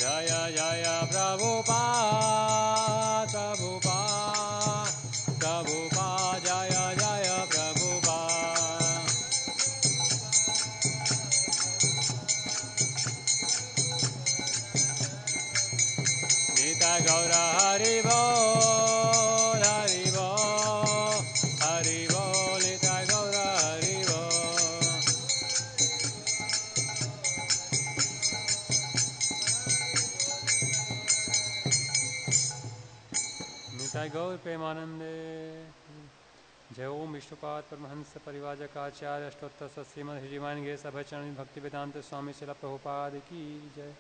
जय जय प्रभुपाद प्रभुपाद प्रभुपाद जय जय प्रभुपाद। निताय गौर हरि बोल हरि बोल हरि बोल निताय गौर हरि बोल। निताय गौर प्रेमानंदे। जय ओम विष्णुपाद परमहंस परिवाजकाचार्य अष्टोत्तर श्रीमद हिजीमान गे सभचरण भक्ति वेदांत स्वामी शिला प्रभुपाद की जय।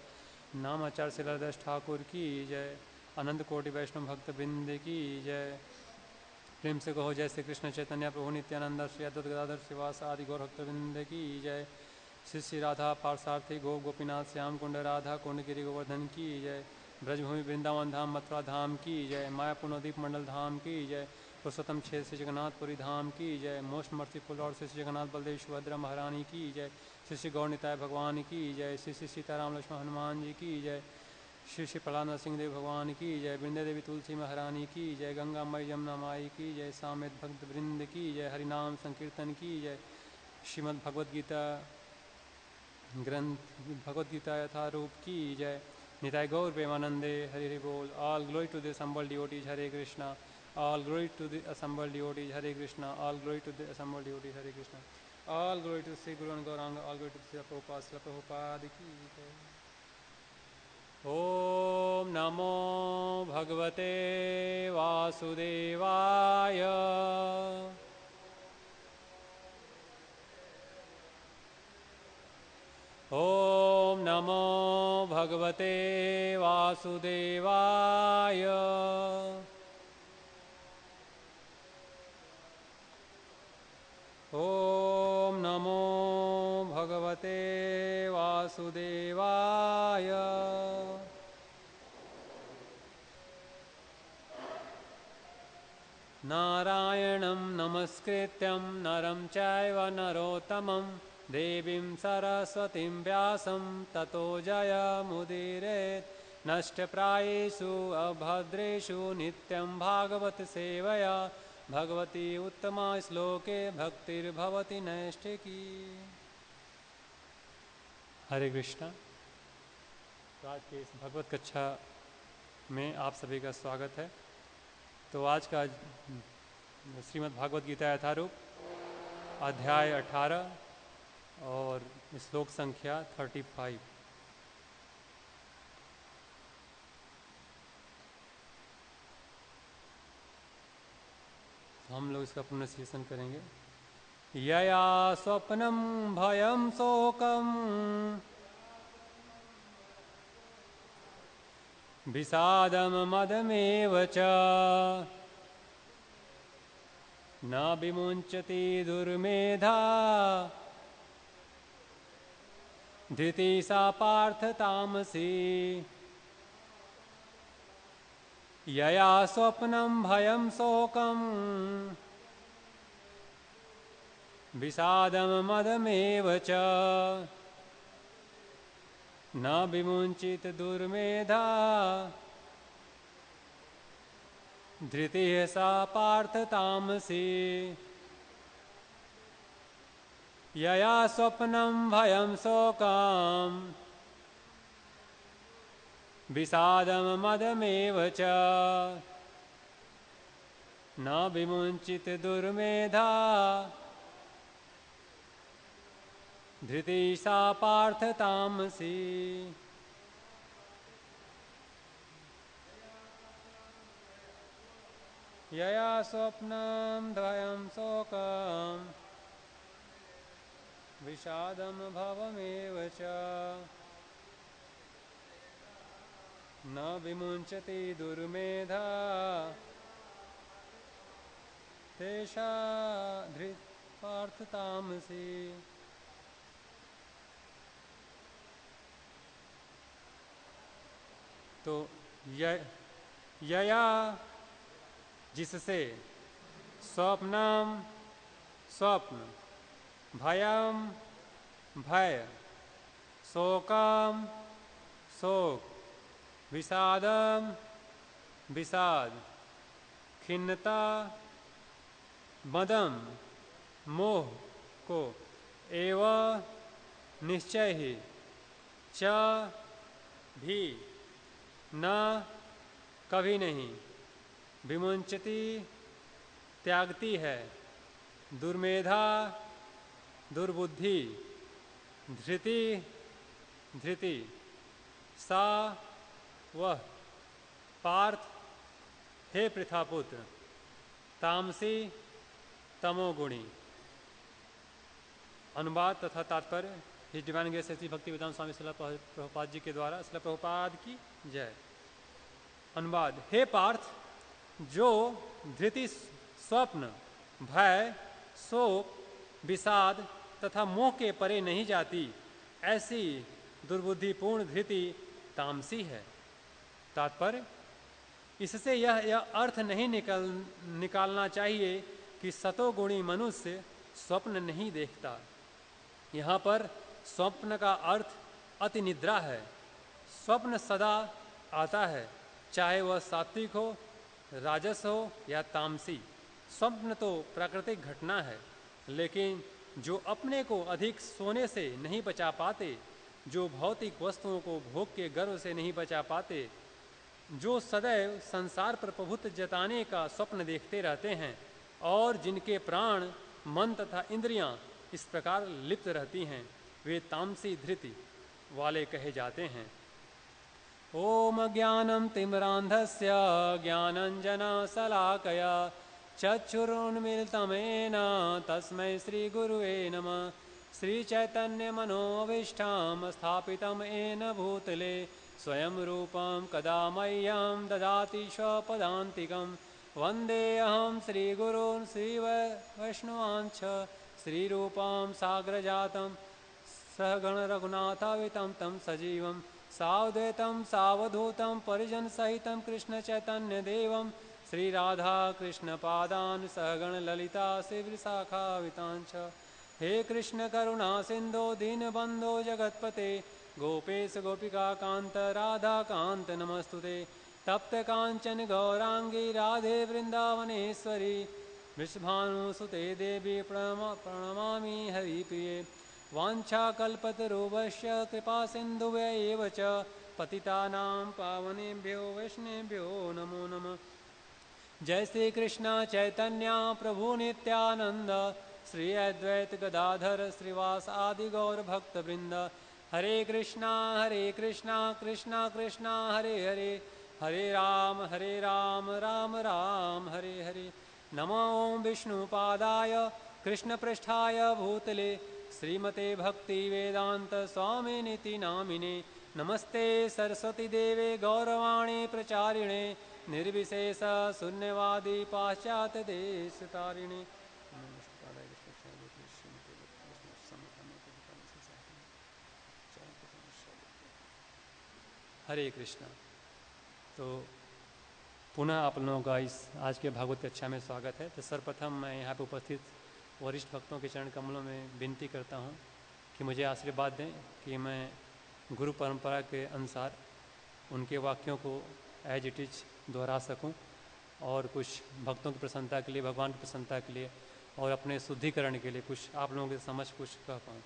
नाम आचार्य शिलादास ठाकुर की जय। अनंत कोटि वैष्णव भक्त वृंद की जय। प्रेम से कहो जय श्री कृष्ण चैतन्य प्रभु नित्यानंद श्री अद्वैत गदाधर श्रीवास आदि गौर भक्त वृंद की जय। श्री श्री राधा पार्सार्थी गो गोपीनाथ श्याम कुंड राधा कुंड गिरि गोवर्धन की जय। ब्रजभूमि वृंदावन धाम मथुरा धाम की जय। मायापुर नवदीप मंडल धाम की जय। पुरुषोत्तम क्षेत्र श्री जगन्नाथपुरी धाम की जय। Most merciful Lord Shri Jagannath Baldev Subhadra महारानी की जय। श्री श्री गौरनिताय भगवान की जय। श्री श्री सीताराम लक्ष्मण हनुमान जी की जय। श्री श्री प्रहलाद नरसिंह देव भगवान की जय। वृंदे देवी तुलसी महारानी की जय। गंगा मई यमुना माई की जय। सामेत भक्त वृंद की जय। हरिनाम संकीर्तन की जय। श्रीमद् भगवद गीता ग्रंथ भगवद गीता यथारूप की जय। निताय गौर प्रेमानंदे हरि हरि बोल। All glory to the assembled devotees Hare Krishna. All glory to the assembled devotees Hare Krishna. All glory to the assembled devotees Hare Krishna. All glory to Sri Guru and Gauranga. All glory to Sri Prabhupada ki jai. Om Namo Bhagavate Vasudevaya. Om Namo Bhagavate Vasudevaya. Om Namo Bhagavate Vasudevaya. Narayanam Namaskrityam Naram Chaiva Narottamam Devim Saraswatim Vyasam Tato Jaya Mudiret Nashtaprayeshu Abhadreshu Nityam Bhagavat Sevaya Bhagwati उत्तमा श्लोके भक्तिर्भवति नैष्ठिकी। हरे कृष्णा। तो आज के इस भगवत कक्षा में आप सभी का स्वागत है। तो आज का श्रीमद् भागवत गीता यथारूप अध्याय 18 और श्लोक संख्या 35। हम लोग इसका प्रोनाउंसिएशन करेंगे। यया स्वप्नम भयम शोकम विषादम मदमेव च न विमुञ्चति दुर्मेधा धृति सा पार्थ तामसी। यया स्वप्नम भयम शोकम विषादम मदमेव च न विमुञ्चित दुर्मेधा धृतिः सा पार्थ तामसी। यया स्वप्नम भयम शोकम विषादम मदमेव च न विमुञ्चित दुर्मेधा धृति सा पार्थ तामसी। यया स्वप्नं भयं शोकं विषादं भवमेव च न विमुञ्चति दुर्मेधा तेषा धृत् पार्थ तामसी। तो यया जिससे स्वप्नम स्वप्न भयम भय शोकम शोक विषादम विषाद, खिन्नता मदम मोह को, एवं निश्चय ही, च भी, न कभी नहीं, विमुंचती त्यागती है, दुर्मेधा दुर्बुद्धि, धृति धृति, सा वह, पार्थ हे पृथापुत्र, तामसी तमोगुणी। अनुवाद तथा तात्पर्य हिज डिवाइन ग्रेस श्री भक्ति वेदांत स्वामी श्रील प्रभुपाद जी के द्वारा। श्रील प्रभुपाद की जय। अनुवाद। हे पार्थ, जो धृति, स्वप्न, भय, शोक, विषाद तथा मोह के परे नहीं जाती, ऐसी दुर्बुद्धिपूर्ण धृति तामसी है। तात्पर्य, इससे यह अर्थ नहीं निकालना चाहिए कि सतोगुणी मनुष्य स्वप्न नहीं देखता। यहाँ पर स्वप्न का अर्थ अति निद्रा है। स्वप्न सदा आता है, चाहे वह सात्विक हो, राजस हो या तामसी। स्वप्न तो प्राकृतिक घटना है, लेकिन जो अपने को अधिक सोने से नहीं बचा पाते, जो भौतिक वस्तुओं को भोग के गर्व से नहीं बचा पाते, जो सदैव संसार पर प्रभुत्व जताने का स्वप्न देखते रहते हैं और जिनके प्राण, मन तथा इंद्रियां इस प्रकार लिप्त रहती हैं, वे तामसी धृति वाले कहे जाते हैं। ओम ज्ञानम तिम्रांधस्य ज्ञानंजना शलाकया चक्षुरुन्मीलितमेन तस्मै श्री गुरुवे नमः। श्री चैतन्य मनोभीष्टं स्थापितं येन भूतले स्वयं रूपं कदा मह्यं ददाति स्वपदान्तिकं। वन्देऽहं श्रीगुरून् श्रीवैष्णवांश्च श्रीरूपं साग्रजातं सहगण रघुनाथावितं तं सजीवं सावधूतं सावधूतं परिजनसहितं कृष्णचैतन्यदेवं श्रीराधा कृष्णपादान् सहगण ललिता श्रीविशाखावितांश्च। हे कृष्ण करुणा सिंधो दीनबंधो जगत्पते गोपेश गोपिका कांत राधा कांत नमस्तुते। तप्त कांचन गौरांगी राधे वृंदावनेश्वरी वृषभानुसुते देवी प्रणमामि हरिप्रिये। वाञ्छाकल्पतरुभ्यश्च कृपा सिन्धुभ्य एव च पतितानां पावनेभ्यो वैष्णवेभ्यो नमो नमः। जय श्री कृष्ण चैतन्य प्रभु नित्यानंद श्री अद्वैत गदाधर श्रीवास आदि गौर भक्त वृंद। हरे कृष्णा कृष्णा कृष्णा हरे हरे, हरे राम राम राम हरे हरे। नमो विष्णुपादाय कृष्णपृष्ठाय भूतले श्रीमते भक्ति वेदांत स्वामिनिति नामिने। नमस्ते सरस्वती देवे गौरवाणी प्रचारिणे निर्विशेष शून्यवादी पाश्चात्य देश तारिणे। हरे कृष्णा। तो पुनः आप लोगों का इस आज के भागवत कक्षा में स्वागत है। तो सर्वप्रथम मैं यहाँ पे उपस्थित वरिष्ठ भक्तों के चरण कमलों में विनती करता हूँ कि मुझे आशीर्वाद दें कि मैं गुरु परंपरा के अनुसार उनके वाक्यों को एज इट इज दोहरा सकूं और कुछ भक्तों की प्रसन्नता के लिए, भगवान की प्रसन्नता के लिए और अपने शुद्धिकरण के लिए कुछ आप लोगों के समझ कुछ कह पाऊँ।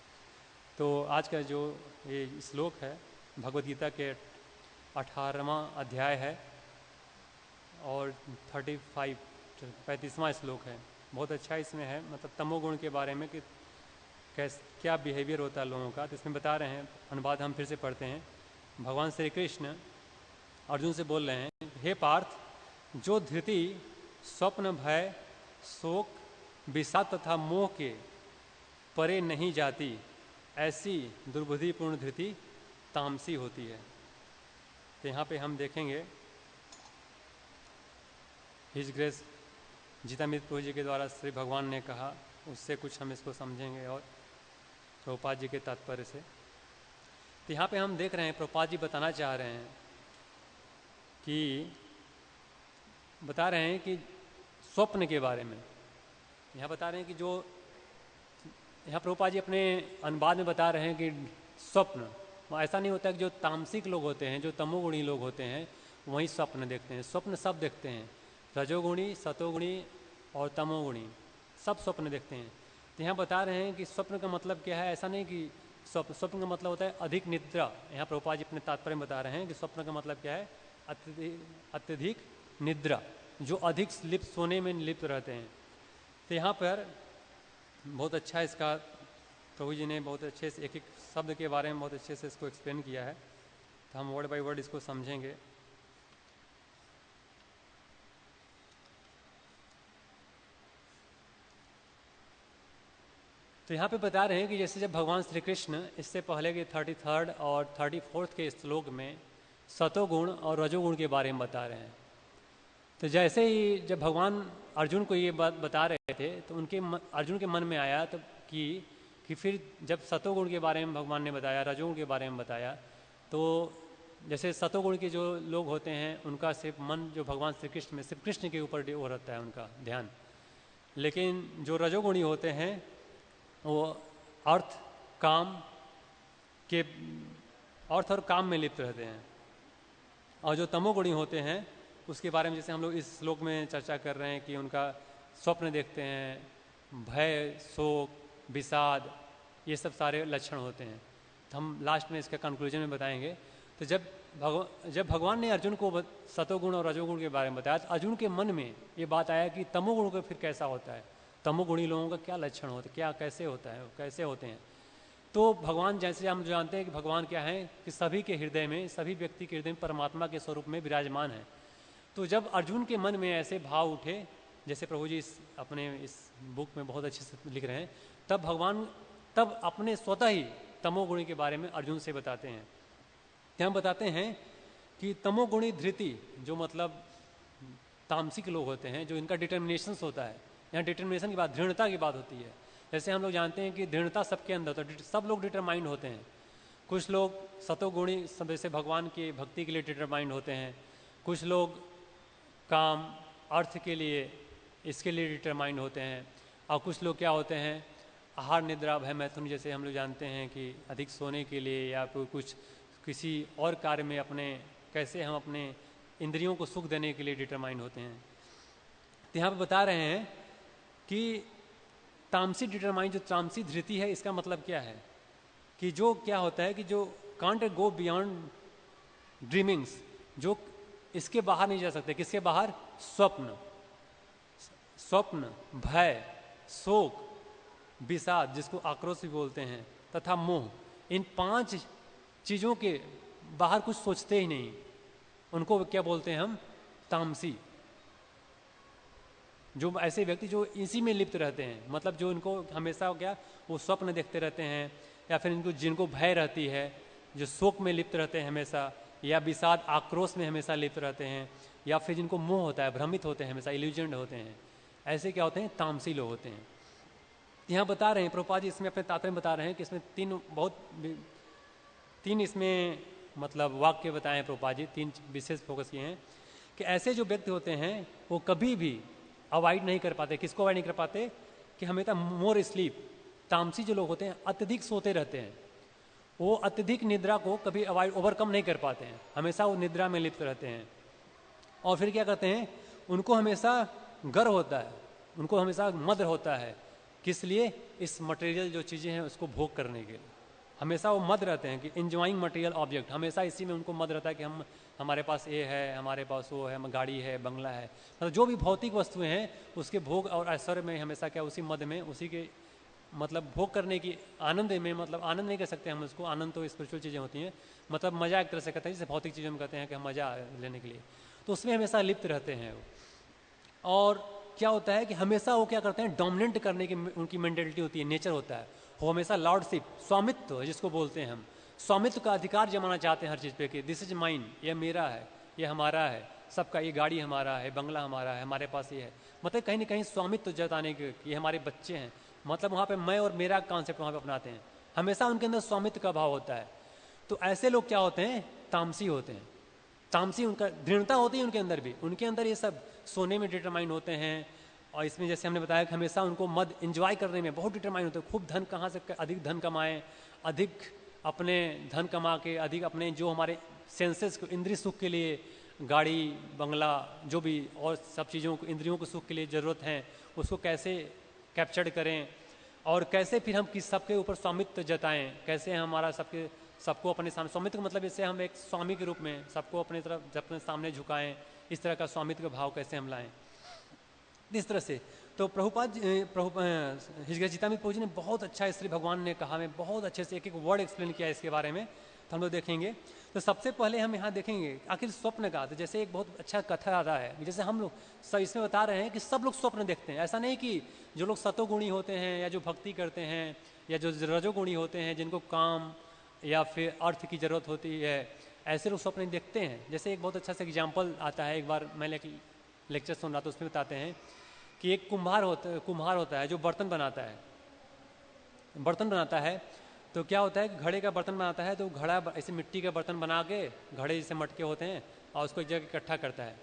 तो आज का जो ये श्लोक है भगवद गीता के 18वां अध्याय है और 35वां श्लोक है। बहुत अच्छा इसमें है, मतलब तमोगुण के बारे में कि क्या बिहेवियर होता है लोगों का। तो इसमें बता रहे हैं, अनुवाद हम फिर से पढ़ते हैं। भगवान श्री कृष्ण अर्जुन से बोल रहे हैं, हे पार्थ, जो धृति, स्वप्न, भय, शोक, विषाद तथा मोह के परे नहीं जाती, ऐसी दुर्बुद्धिपूर्ण धृति तामसी होती है। तो यहाँ पे हम देखेंगे हिज ग्रेस जीतामृत प्रभु जी के द्वारा श्री भगवान ने कहा, उससे कुछ हम इसको समझेंगे और प्रभुपाद जी के तात्पर्य से। तो यहाँ पे हम देख रहे हैं प्रभुपाद जी बताना चाह रहे हैं कि स्वप्न के बारे में यहाँ बता रहे हैं कि जो यहाँ प्रभुपाद जी अपने अनुवाद में बता रहे हैं कि स्वप्न ऐसा नहीं होता कि जो तामसिक लोग होते हैं, जो तमोगुणी लोग होते हैं, वही स्वप्न देखते हैं। स्वप्न सब देखते हैं, रजोगुणी, सतोगुणी और तमोगुणी सब स्वप्न देखते हैं। तो यहाँ बता रहे हैं कि स्वप्न का मतलब क्या है। ऐसा नहीं कि स्वप्न का मतलब होता है अधिक निद्रा। यहाँ प्रभुपाद जी अपने तात्पर्य में बता रहे हैं कि स्वप्न का मतलब क्या है, अत्यधिक निद्रा, जो अधिक लिप्त सोने में लिप्त रहते हैं। तो यहाँ पर बहुत अच्छा इसका प्रभु जी ने बहुत अच्छे से एक एक शब्द के बारे में बहुत अच्छे से इसको एक्सप्लेन किया है। तो हम वर्ड बाय वर्ड इसको समझेंगे। तो यहाँ पे बता रहे हैं कि जैसे जब भगवान श्री कृष्ण इससे पहले के 33rd और 34th के श्लोक में सतोगुण और रजोगुण के बारे में बता रहे हैं। तो जैसे ही जब भगवान अर्जुन को ये बात बता रहे थे तो अर्जुन के मन में आया तो कि फिर जब सतोगुण के बारे में भगवान ने बताया, रजोगुण के बारे में बताया, तो जैसे सतोगुण के जो लोग होते हैं उनका सिर्फ मन जो भगवान श्री कृष्ण में सिर्फ कृष्ण के ऊपर वो रहता है उनका ध्यान। लेकिन जो रजोगुणी होते हैं वो अर्थ और काम में लिप्त रहते हैं। और जो तमोगुणी होते हैं उसके बारे में जैसे हम लोग इस श्लोक में चर्चा कर रहे हैं कि उनका स्वप्न देखते हैं, भय, शोक, विषाद, ये सब सारे लक्षण होते हैं। तो हम लास्ट में इसका कंक्लूजन में बताएंगे। तो जब भगवान ने अर्जुन को सतोगुण और रजोगुण के बारे में बताया तो अर्जुन के मन में ये बात आया कि तमोगुण का फिर कैसा होता है, तमोगुणी लोगों का क्या लक्षण होता है, क्या कैसे होता है, कैसे होते हैं। तो भगवान जैसे हम जानते हैं कि भगवान क्या है कि सभी के हृदय में, सभी व्यक्ति के हृदय में परमात्मा के स्वरूप में विराजमान है। तो जब अर्जुन के मन में ऐसे भाव उठे, जैसे प्रभु जी अपने इस बुक में बहुत अच्छे से लिख रहे हैं, तब भगवान अपने स्वतः ही तमोगुणी के बारे में अर्जुन से बताते हैं। यहाँ बताते हैं कि तमोगुणी धृति, जो मतलब तामसिक लोग होते हैं, जो इनका डिटर्मिनेशंस होता है। यहाँ डिटर्मिनेशन की बात, दृढ़ता की बात होती है। जैसे हम लोग जानते हैं कि दृढ़ता सबके अंदर होता है, सब लोग डिटरमाइंड होते हैं। कुछ लोग सतोगुणी जैसे भगवान की भक्ति के लिए डिटरमाइंड होते हैं, कुछ लोग काम अर्थ के लिए इसके लिए डिटरमाइंड होते हैं, और कुछ लोग क्या होते हैं आहार निद्रा भय मैथुन, जैसे हम लोग जानते हैं कि अधिक सोने के लिए या कुछ किसी और कार्य में अपने कैसे हम अपने इंद्रियों को सुख देने के लिए डिटरमाइंड होते हैं। तो यहाँ पर बता रहे हैं कि तामसी डिटरमाइंड, जो तामसी धृति है, इसका मतलब क्या है कि जो क्या होता है कि जो कांट गो बियॉन्ड ड्रीमिंग्स, जो इसके बाहर नहीं जा सकते। किसके बाहर? स्वप्न, भय, शोक, विषाद जिसको आक्रोश भी बोलते हैं, तथा मोह, इन 5 चीजों के बाहर कुछ सोचते ही नहीं। उनको क्या बोलते हैं हम? तामसी। जो ऐसे व्यक्ति जो इसी में लिप्त रहते हैं, मतलब जो इनको हमेशा क्या वो स्वप्न देखते रहते हैं, या फिर जिनको भय रहती है, जो शोक में लिप्त रहते हैं हमेशा, या विषाद आक्रोश में हमेशा लिप्त रहते हैं, या फिर जिनको मोह होता है, भ्रमित होते हैं, हमेशा इल्यूजन्ड होते हैं, ऐसे क्या होते हैं? तामसी लोग होते हैं। यहाँ बता रहे हैं प्रभुपाद जी इसमें अपने तात्पर्य बता रहे हैं कि इसमें तीन इसमें मतलब वाक्य बताए हैं प्रभुपाद जी, 3 विशेष फोकस किए हैं कि ऐसे जो व्यक्ति होते हैं वो कभी भी अवॉइड नहीं कर पाते। किसको अवॉइड नहीं कर पाते? कि हमेशा मोर स्लीप। तामसी जो लोग होते हैं अत्यधिक सोते रहते हैं, वो अत्यधिक निद्रा को कभी अवॉइड ओवरकम नहीं कर पाते हैं, हमेशा वो निद्रा में लिप्त रहते हैं। और फिर क्या करते हैं? उनको हमेशा गर्व होता है, उनको हमेशा मद होता है। किस लिए? इस मटेरियल जो चीज़ें हैं उसको भोग करने के लिए हमेशा वो मद रहते हैं कि इंजॉइंग मटेरियल ऑब्जेक्ट, हमेशा इसी में उनको मद रहता है कि हमारे पास ये है, हमारे पास वो है, गाड़ी है, बंगला है, मतलब जो भी भौतिक वस्तुएं हैं उसके भोग और ऐश्वर्य में हमेशा क्या उसी मद में, उसी के मतलब भोग करने की आनंद में, मतलब आनंद नहीं कह सकते हम उसको, आनंद तो स्पिरिचुअल चीज़ें होती हैं, मतलब मजा एक तरह से कहते हैं, जैसे भौतिक चीज़ों में कहते हैं कि हम मजा लेने के लिए, तो उसमें हमेशा लिप्त रहते हैं। और क्या होता है कि हमेशा वो क्या करते हैं? डोमिनेंट करने की उनकी मेंटेलिटी होती है, नेचर होता है। वो हमेशा लॉर्डशिप, स्वामित्व जिसको बोलते हैं हम, स्वामित्व का अधिकार जमाना चाहते हैं हर चीज़ पे कि दिस इज माइन, ये मेरा है, ये हमारा है, सबका, ये गाड़ी हमारा है, बंगला हमारा है, हमारे पास ये है, मतलब कहीं ना कहीं स्वामित्व जताने के ये हमारे बच्चे हैं, मतलब वहाँ पे मैं और मेरा कॉन्सेप्ट वहाँ पे अपनाते हैं, हमेशा उनके अंदर स्वामित्व का भाव होता है। तो ऐसे लोग क्या होते हैं? तामसी होते हैं। तामसी, उनका दृढ़ता होती है उनके अंदर भी, उनके अंदर ये सब सोने में डिटरमाइंड होते हैं। और इसमें जैसे हमने बताया कि हमेशा उनको मद एंजॉय करने में बहुत डिटरमाइंड होते हैं, खूब धन कहाँ से अधिक धन कमाएं, अधिक अपने धन कमा के अधिक अपने जो हमारे सेंसेस को इंद्रिय सुख के लिए गाड़ी बंगला जो भी और सब चीज़ों को इंद्रियों को सुख के लिए ज़रूरत है उसको कैसे कैप्चर करें और कैसे फिर हम किस सबके ऊपर स्वामित्व जताएं, कैसे हमारा सबको अपने सामने स्वामित्व का मतलब इससे हम एक स्वामी के रूप में सबको अपने तरफ अपने सामने झुकाएं, इस तरह का स्वामित्व का भाव कैसे हम लाएं। इस तरह से तो प्रभुपाद हिजगीता में जी ने बहुत अच्छा इसलिए भगवान ने कहा, मैं बहुत अच्छे से एक एक वर्ड एक्सप्लेन किया इसके बारे में, तो हम लोग देखेंगे। तो सबसे पहले हम यहाँ देखेंगे आखिर स्वप्न का, तो जैसे एक बहुत अच्छा कथा आता है, जैसे हम लोग सब इसमें बता रहे हैं कि सब लोग स्वप्न देखते हैं। ऐसा नहीं कि जो लोग सतोगुणी होते हैं या जो भक्ति करते हैं या जो रजोगुणी होते हैं जिनको काम या फिर अर्थ की जरूरत होती है, ऐसे लोग स्वप्न देखते हैं। जैसे एक बहुत अच्छा सा एग्जाम्पल आता है, एक बार मैंने एक लेक्चर सुन रहा था, उसमें बताते हैं कि एक कुम्हार होता है जो बर्तन बनाता है। तो क्या होता है कि घड़े का बर्तन बनाता है, तो घड़ा ऐसे मिट्टी का बर्तन बना के घड़े जैसे मटके होते हैं और उसको एक जगह इकट्ठा करता है।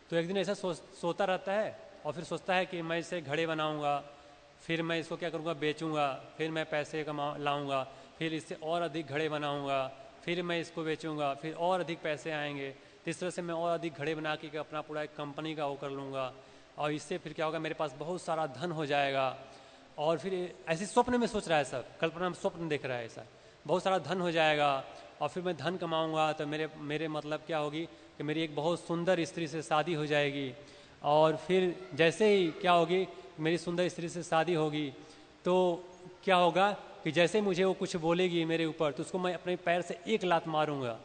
तो एक दिन ऐसा सोता रहता है और फिर सोचता है कि मैं इसे घड़े बनाऊंगा, फिर मैं इसको क्या करूँगा, बेचूंगा, फिर मैं पैसे लाऊंगा, फिर इससे और अधिक घड़े बनाऊंगा, फिर मैं इसको बेचूंगा, फिर और अधिक पैसे आएंगे, तो इस तरह से मैं और अधिक घड़े बना के अपना पूरा एक कंपनी का वो कर लूँगा और इससे फिर क्या होगा, मेरे पास बहुत सारा धन हो जाएगा। और फिर ऐसे स्वप्न में सोच रहा है, सब कल्पना में स्वप्न देख रहा है, ऐसा बहुत सारा धन हो जाएगा और फिर मैं धन कमाऊंगा तो मेरे मतलब क्या होगी कि मेरी एक बहुत सुंदर स्त्री से शादी हो जाएगी। और फिर जैसे ही क्या होगी, मेरी सुंदर स्त्री से शादी होगी तो क्या होगा कि जैसे मुझे वो कुछ बोलेगी मेरे ऊपर, तो उसको मैं अपने पैर से एक लात मारूंगा।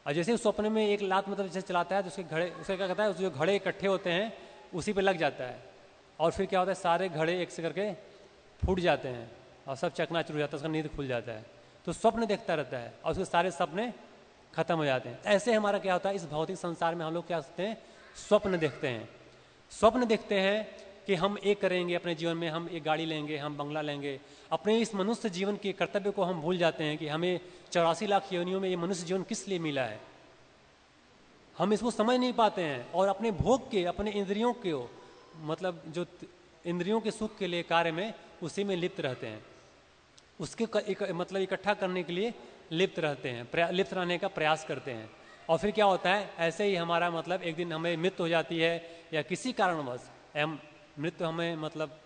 और जैसे स्वप्न में एक लात मतलब जैसे चलाता है तो उसके क्या कहता है, जो घड़े इकट्ठे होते हैं उसी पे लग जाता है और फिर क्या होता है, सारे घड़े एक से करके फूट जाते हैं और सब चकनाचूर हो जाता है, उसका नींद खुल जाता है। तो स्वप्न देखता रहता है और उसके सारे सपने खत्म हो जाते हैं। ऐसे हमारा क्या होता है, इस भौतिक संसार में हम लोग क्या करते हैं, स्वप्न देखते हैं कि हम एक करेंगे अपने जीवन में, हम एक गाड़ी लेंगे, हम बंगला लेंगे। अपने इस मनुष्य जीवन के कर्तव्य को हम भूल जाते हैं कि हमें 84 लाख योनियों में ये मनुष्य जीवन किस लिए मिला है, हम इसको समझ नहीं पाते हैं और अपने भोग के, अपने इंद्रियों के मतलब जो इंद्रियों के सुख के लिए कार्य में उसी में लिप्त रहते हैं, उसके मतलब इकट्ठा करने के लिए लिप्त रहने का प्रयास करते हैं। और फिर क्या होता है, ऐसे ही हमारा मतलब एक दिन हमें मृत्यु हो जाती है या किसी कारणवश मृत्यु हमें मतलब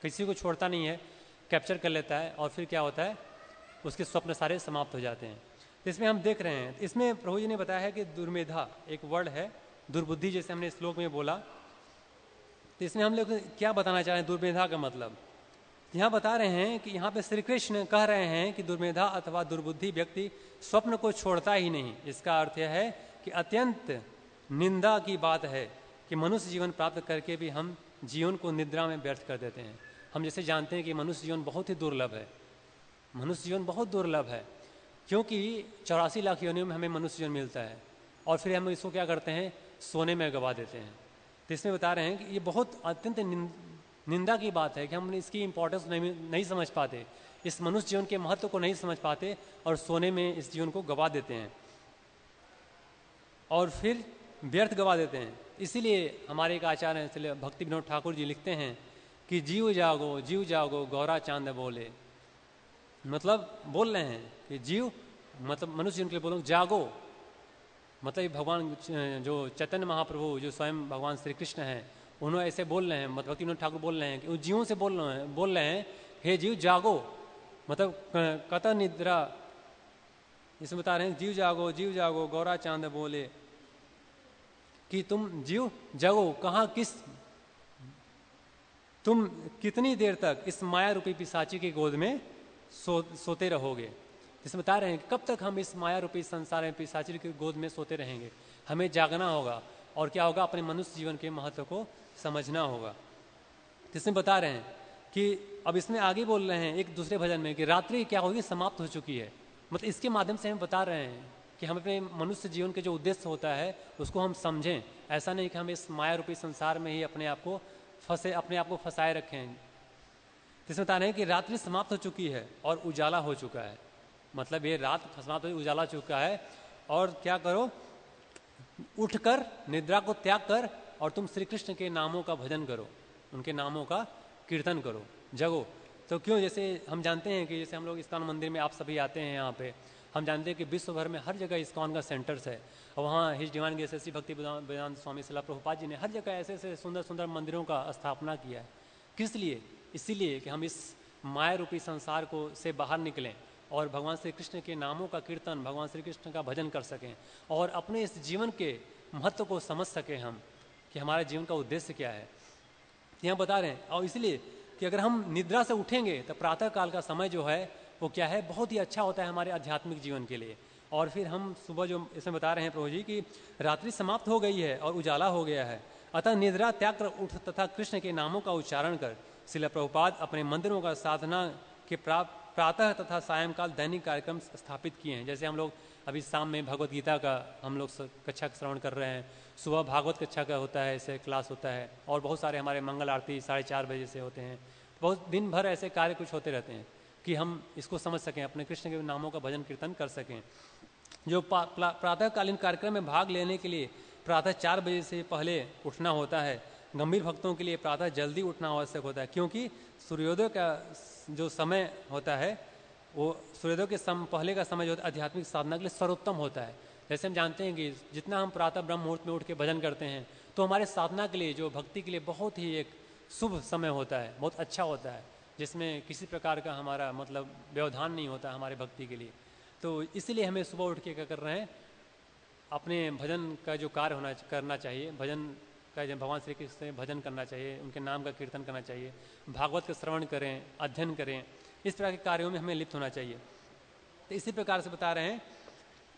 किसी को छोड़ता नहीं है, कैप्चर कर लेता है और फिर क्या होता है, उसके स्वप्न सारे समाप्त हो जाते हैं। तो इसमें हम देख रहे हैं, इसमें प्रभु जी ने बताया है कि दुर्मेधा एक वर्ड है, दुर्बुद्धि जैसे हमने श्लोक में बोला। तो इसमें हम लोग क्या बताना चाह रहे हैं दुर्मेधा का मतलब, यहाँ बता रहे हैं कि यहाँ पे श्री कृष्ण कह रहे हैं कि दुर्मेधा अथवा दुर्बुद्धि व्यक्ति स्वप्न को छोड़ता ही नहीं। इसका अर्थ यह है कि अत्यंत निंदा की बात है कि मनुष्य जीवन प्राप्त करके भी हम जीवन को निद्रा में व्यर्थ कर देते हैं। हम जैसे जानते हैं कि मनुष्य जीवन बहुत ही दुर्लभ है, मनुष्य जीवन बहुत दुर्लभ है, क्योंकि 84 लाख योनियों में हमें मनुष्य जीवन मिलता है और फिर हम इसको क्या करते हैं, सोने में गवा देते हैं। तो इसमें बता रहे हैं कि ये बहुत अत्यंत निंदा की बात है कि हम इसकी इम्पोर्टेंस नहीं समझ पाते, इस मनुष्य जीवन के महत्व को नहीं समझ पाते और सोने में इस जीवन को गवा देते हैं और फिर व्यर्थ गवा देते हैं। इसीलिए हमारे एक आचार्य इसलिए भक्ति विनोद ठाकुर जी लिखते हैं कि जीव जागो गौरा चांद बोले, मतलब बोल रहे हैं कि जीव मतलब मनुष्य जीवन के लिए बोलो जागो, मतलब भगवान जो चैतन्य महाप्रभु जो स्वयं भगवान श्री कृष्ण हैं उन्होंने ऐसे बोल रहे हैं, मतलब भक्ति विनोद ठाकुर बोल रहे हैं कि उन जीवों से बोल रहे हैं हे जीव जागो, मतलब कतः निद्रा, इसमें बता रहे हैं जीव जागो गौरा चांद बोले कि तुम जीव जागो, कहाँ तुम कितनी देर तक इस माया रूपी पिशाची की गोद में सोते रहोगे। इसमें बता रहे हैं कब तक हम इस माया रूपी संसार में पिशाची की गोद में सोते रहेंगे, हमें जागना होगा और क्या होगा, अपने मनुष्य जीवन के महत्व को समझना होगा। इसमें बता रहे हैं कि अब इसमें आगे बोल रहे हैं एक दूसरे भजन में कि रात्रि क्या होगी, समाप्त हो चुकी है। मतलब इसके माध्यम से हम बता रहे हैं कि हम अपने मनुष्य जीवन के जो उद्देश्य होता है उसको हम समझें। ऐसा नहीं कि हम इस माया रूपी संसार में ही अपने आप को फंसाए रखें। इसमें बता रहे हैं कि रात्रि समाप्त हो चुकी है और उजाला हो चुका है, मतलब ये रात समाप्त हो उजाला चुका है और क्या करो, उठकर निद्रा को त्याग कर और तुम श्री कृष्ण के नामों का भजन करो, उनके नामों का कीर्तन करो, जगो। तो क्यों, जैसे हम जानते हैं कि जैसे हम लोग इस्कॉन मंदिर में आप सभी आते हैं यहाँ पे, हम जानते हैं कि विश्व भर में हर जगह इस्कॉन का सेंटर्स है, और वहाँ हिज डिवाइन ग्रेस श्री भक्ति वेदांत स्वामी शिला प्रभुपाद जी ने हर जगह ऐसे ऐसे सुंदर सुंदर मंदिरों का स्थापना किया है। किस लिए? इसीलिए कि हम इस माया रूपी संसार को से बाहर निकलें और भगवान श्री कृष्ण के नामों का कीर्तन, भगवान श्री कृष्ण का भजन कर सकें और अपने इस जीवन के महत्व को समझ सकें हम कि हमारे जीवन का उद्देश्य क्या है, यहाँ बता रहे हैं। और इसलिए कि अगर हम निद्रा से उठेंगे तो प्रातः काल का समय जो है वो क्या है, बहुत ही अच्छा होता है हमारे आध्यात्मिक जीवन के लिए। और फिर हम सुबह जो इसमें बता रहे हैं प्रभु जी कि रात्रि समाप्त हो गई है और उजाला हो गया है, अतः निद्रा त्याग कर उठ तथा कृष्ण के नामों का उच्चारण कर श्रील प्रभुपाद अपने मंदिरों का साधना के प्रातः तथा सायंकाल दैनिक कार्यक्रम स्थापित किए हैं। जैसे हम लोग अभी शाम में भगवत गीता का हम लोग कक्षा का श्रवण कर रहे हैं, सुबह भागवत कक्षा का होता है, ऐसे क्लास होता है, और बहुत सारे हमारे मंगल आरती 4:30 बजे से होते हैं। बहुत दिन भर ऐसे कार्य कुछ होते रहते हैं कि हम इसको समझ सकें, अपने कृष्ण के नामों का भजन कीर्तन कर सकें। जो प्रातःकालीन कार्यक्रम में भाग लेने के लिए प्रातः 4 बजे से पहले उठना होता है, गंभीर भक्तों के लिए प्रातः जल्दी उठना आवश्यक होता है, क्योंकि सूर्योदय का जो समय होता है वो सूर्योदय के पहले का समय जो होता है आध्यात्मिक साधना के लिए सर्वोत्तम होता है। जैसे हम जानते हैं कि जितना हम प्रातः ब्रह्म मुहूर्त में उठ के भजन करते हैं तो हमारे साधना के लिए, जो भक्ति के लिए बहुत ही एक शुभ समय होता है, बहुत अच्छा होता है, जिसमें किसी प्रकार का हमारा मतलब व्यवधान नहीं होता हमारे भक्ति के लिए। तो इसीलिए हमें सुबह उठ के क्या कर रहे हैं, अपने भजन का जो कार्य करना चाहिए, भजन का भगवान श्री कृष्ण से भजन करना चाहिए, उनके नाम का कीर्तन करना चाहिए, भागवत का श्रवण करें, अध्ययन करें, इस तरह के कार्यों में हमें लिप्त होना चाहिए। तो इसी प्रकार से बता रहे हैं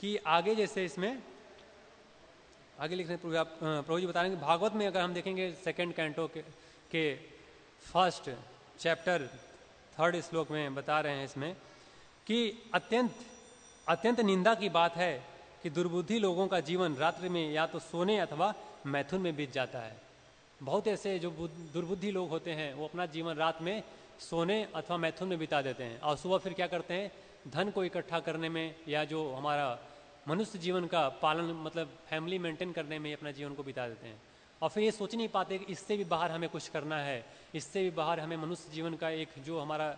कि आगे जैसे इसमें आगे लिख रहे हैं प्रभु जी बता रहे हैं कि भागवत में अगर हम देखेंगे 2nd कैंटो के 1st चैप्टर 3rd श्लोक में बता रहे हैं इसमें कि अत्यंत निंदा की बात है कि दुर्बुद्धि लोगों का जीवन रात्रि में या तो सोने अथवा मैथुन में बीत जाता है। बहुत ऐसे जो दुर्बुद्धि लोग होते हैं वो अपना जीवन रात में सोने अथवा मैथुन में बिता देते हैं और सुबह फिर क्या करते हैं, धन को इकट्ठा करने में या जो हमारा मनुष्य जीवन का पालन मतलब फैमिली मेंटेन करने में अपना जीवन को बिता देते हैं। और फिर ये सोच नहीं पाते कि इससे भी बाहर हमें कुछ करना है, इससे भी बाहर हमें मनुष्य जीवन का एक जो हमारा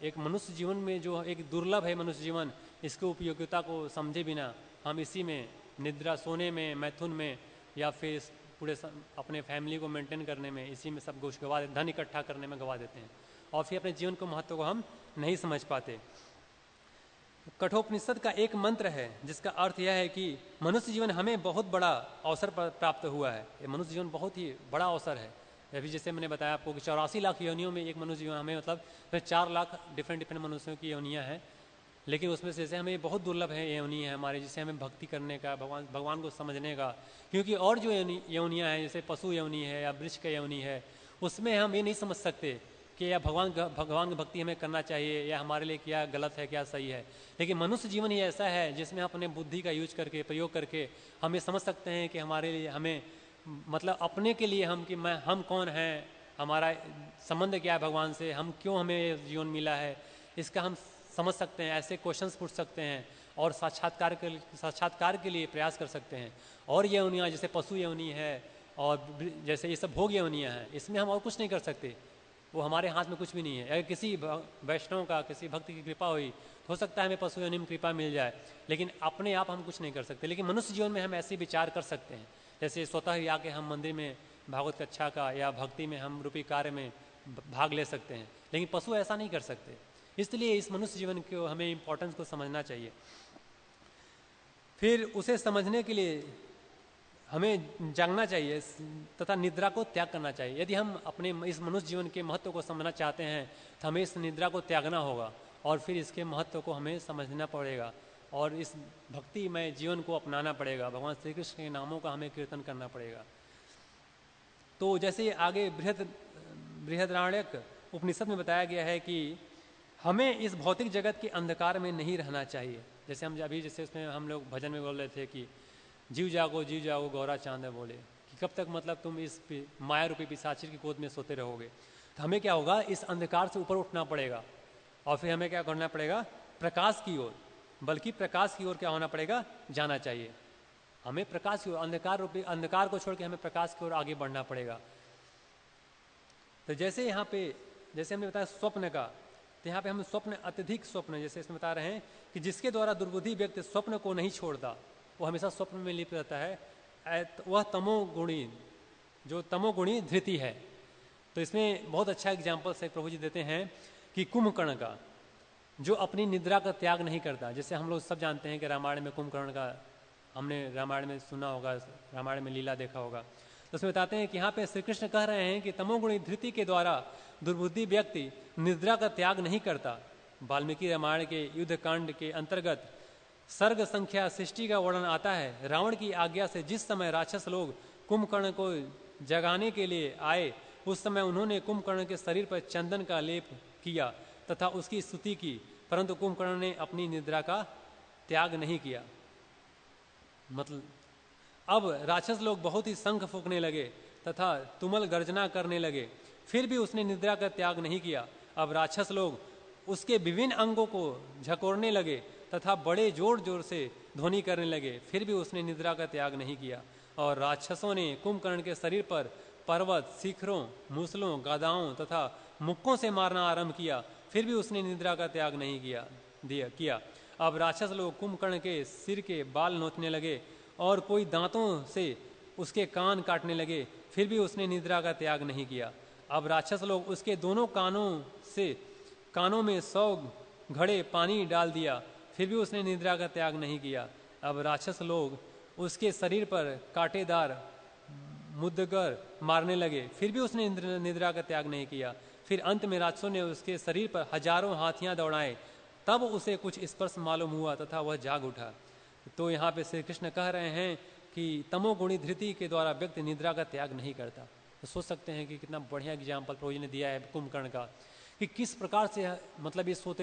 एक मनुष्य जीवन में जो एक दुर्लभ है मनुष्य जीवन, इसकी उपयोगिता को समझे बिना हम इसी में निद्रा, सोने में, मैथुन में या फिर पूरे अपने फैमिली को मेंटेन करने में, इसी में सब कुछ गवा, धन इकट्ठा करने में गवा देते हैं और फिर अपने जीवन को महत्व को हम नहीं समझ पाते। कठोपनिषद का एक मंत्र है जिसका अर्थ यह है कि मनुष्य जीवन हमें बहुत बड़ा अवसर प्राप्त हुआ है। ये मनुष्य जीवन बहुत ही बड़ा अवसर है। अभी जैसे मैंने बताया आपको कि 84 लाख योनियों में एक मनुष्य जीवन हमें मतलब 4 लाख डिफरेंट मनुष्यों की योनियाँ हैं, लेकिन उसमें से जैसे हमें बहुत दुर्लभ है योनि है हमारे, जिससे हमें भक्ति करने का, भगवान को समझने का। क्योंकि और जो योनियाँ हैं जैसे पशु योनि है या वृक्ष का योनि है, उसमें हम ये नहीं समझ सकते कि या भगवान की भक्ति हमें करना चाहिए या हमारे लिए क्या गलत है क्या सही है। लेकिन मनुष्य जीवन ही ऐसा है जिसमें अपने बुद्धि का यूज करके, प्रयोग करके हम ये समझ सकते हैं कि हमारे लिए हमें मतलब अपने के लिए हम कि हम कौन हैं, हमारा संबंध क्या है भगवान से, हम क्यों हमें जीवन मिला है, इसका हम समझ सकते हैं। ऐसे क्वेश्चंस पूछ सकते हैं और साक्षात्कार के लिए प्रयास कर सकते हैं। और ये योनियाँ जैसे पशु योनि है और जैसे ये सब भोग योनियाँ हैं, इसमें हम और कुछ नहीं कर सकते, वो हमारे हाथ में कुछ भी नहीं है। अगर किसी वैष्णव का, किसी भक्ति की कृपा हुई तो हो सकता है हमें पशु योनि में कृपा मिल जाए, लेकिन अपने आप हम कुछ नहीं कर सकते। लेकिन मनुष्य जीवन में हम ऐसे विचार कर सकते हैं, जैसे स्वतः ही आके हम मंदिर में भागवत कक्षा का या भक्ति में हम रूपी कार्य में भाग ले सकते हैं, लेकिन पशु ऐसा नहीं कर सकते। इसलिए इस मनुष्य जीवन को हमें इम्पोर्टेंस को समझना चाहिए। फिर उसे समझने के लिए हमें जागना चाहिए तथा निद्रा को त्याग करना चाहिए। यदि हम अपने इस मनुष्य जीवन के महत्व को समझना चाहते हैं तो हमें इस निद्रा को त्यागना होगा और फिर इसके महत्व को हमें समझना पड़ेगा और इस भक्तिमय जीवन को अपनाना पड़ेगा। भगवान श्री कृष्ण के नामों का हमें कीर्तन करना पड़ेगा। तो जैसे आगे बृहदारण्यक उपनिषद में बताया गया है कि हमें इस भौतिक जगत के अंधकार में नहीं रहना चाहिए। जैसे हम अभी जैसे उसमें हम लोग भजन में बोल रहे थे कि जीव जागो गौरा चांद बोले, कि कब तक मतलब तुम इस माया रूपी पिशाचिर की गोद में सोते रहोगे। तो हमें क्या होगा, इस अंधकार से ऊपर उठना पड़ेगा और फिर हमें क्या करना पड़ेगा, प्रकाश की ओर, बल्कि प्रकाश की ओर क्या होना पड़ेगा, जाना चाहिए। हमें प्रकाश की ओर, अंधकार को छोड़ के हमें प्रकाश की ओर आगे बढ़ना पड़ेगा। तो जैसे यहाँ पे जैसे हमने बताया स्वप्न का, तो यहाँ पे हम स्वप्न, अत्यधिक स्वप्न, जैसे इसमें बता रहे हैं कि जिसके द्वारा दुर्बुद्धि व्यक्ति स्वप्न को नहीं छोड़ता, वो हमेशा स्वप्न में लिप्त रहता है, वह तमोगुणी, जो तमोगुणी धृति है। तो इसमें बहुत अच्छा एग्जाम्पल से प्रभु जी देते हैं कि कुंभकर्ण का, जो अपनी निद्रा का त्याग नहीं करता। जैसे हम लोग सब जानते हैं कि रामायण में कुंभकर्ण का, हमने रामायण में सुना होगा, रामायण में लीला देखा होगा। तो उसमें बताते हैं कि यहाँ पे श्री कृष्ण कह रहे हैं कि तमोगुणी धृति के द्वारा दुर्बुद्धि व्यक्ति निद्रा का त्याग नहीं करता। वाल्मीकि रामायण के युद्ध कांड के अंतर्गत सर्ग संख्या सृष्टि का वर्णन आता है। रावण की आज्ञा से जिस समय राक्षस लोग कुंभकर्ण को जगाने के लिए आए, उस समय उन्होंने कुंभकर्ण के शरीर पर चंदन का लेप किया तथा उसकी स्तुति की, परंतु कुंभकर्ण ने अपनी निद्रा का त्याग नहीं किया। मतलब अब राक्षस लोग बहुत ही शंख फूंकने लगे तथा तुमल गर्जना करने लगे, फिर भी उसने निद्रा का त्याग नहीं किया। अब राक्षस लोग उसके विभिन्न अंगों को झकोरने लगे तथा बड़े जोर जोर से ध्वनि करने लगे, फिर भी उसने निद्रा का त्याग नहीं किया। और राक्षसों ने कुंभकर्ण के शरीर पर पर्वत, शिखरों, मूसलों, गदाओं तथा मुक्कों से मारना आरंभ किया, फिर भी उसने निद्रा का त्याग नहीं किया। अब राक्षस लोग कुंभकर्ण के सिर के बाल नोचने लगे और कोई दांतों से उसके कान काटने लगे, फिर भी उसने निद्रा का त्याग नहीं किया। अब राक्षस लोग उसके दोनों कानों में 100 घड़े पानी डाल दिया, फिर भी उसने निद्रा का त्याग नहीं किया। अब राक्षस लोग उसके शरीर पर कांटेदार मुद्दगर मारने लगे, फिर भी उसने निद्रा का त्याग नहीं किया। फिर अंत में राक्षसों ने उसके शरीर पर हजारों हाथियां दौड़ाए, तब उसे कुछ स्पर्श मालूम हुआ तथा वह जाग उठा। तो यहाँ पे श्री कृष्ण कह रहे हैं कि तमोगुणी धृति के द्वारा व्यक्ति निद्रा का त्याग नहीं करता। तो सोच सकते हैं कि कितना बढ़िया एग्जाम्पल प्रभु जी ने दिया है कुंभकर्ण का, कि किस प्रकार से मतलब ये सो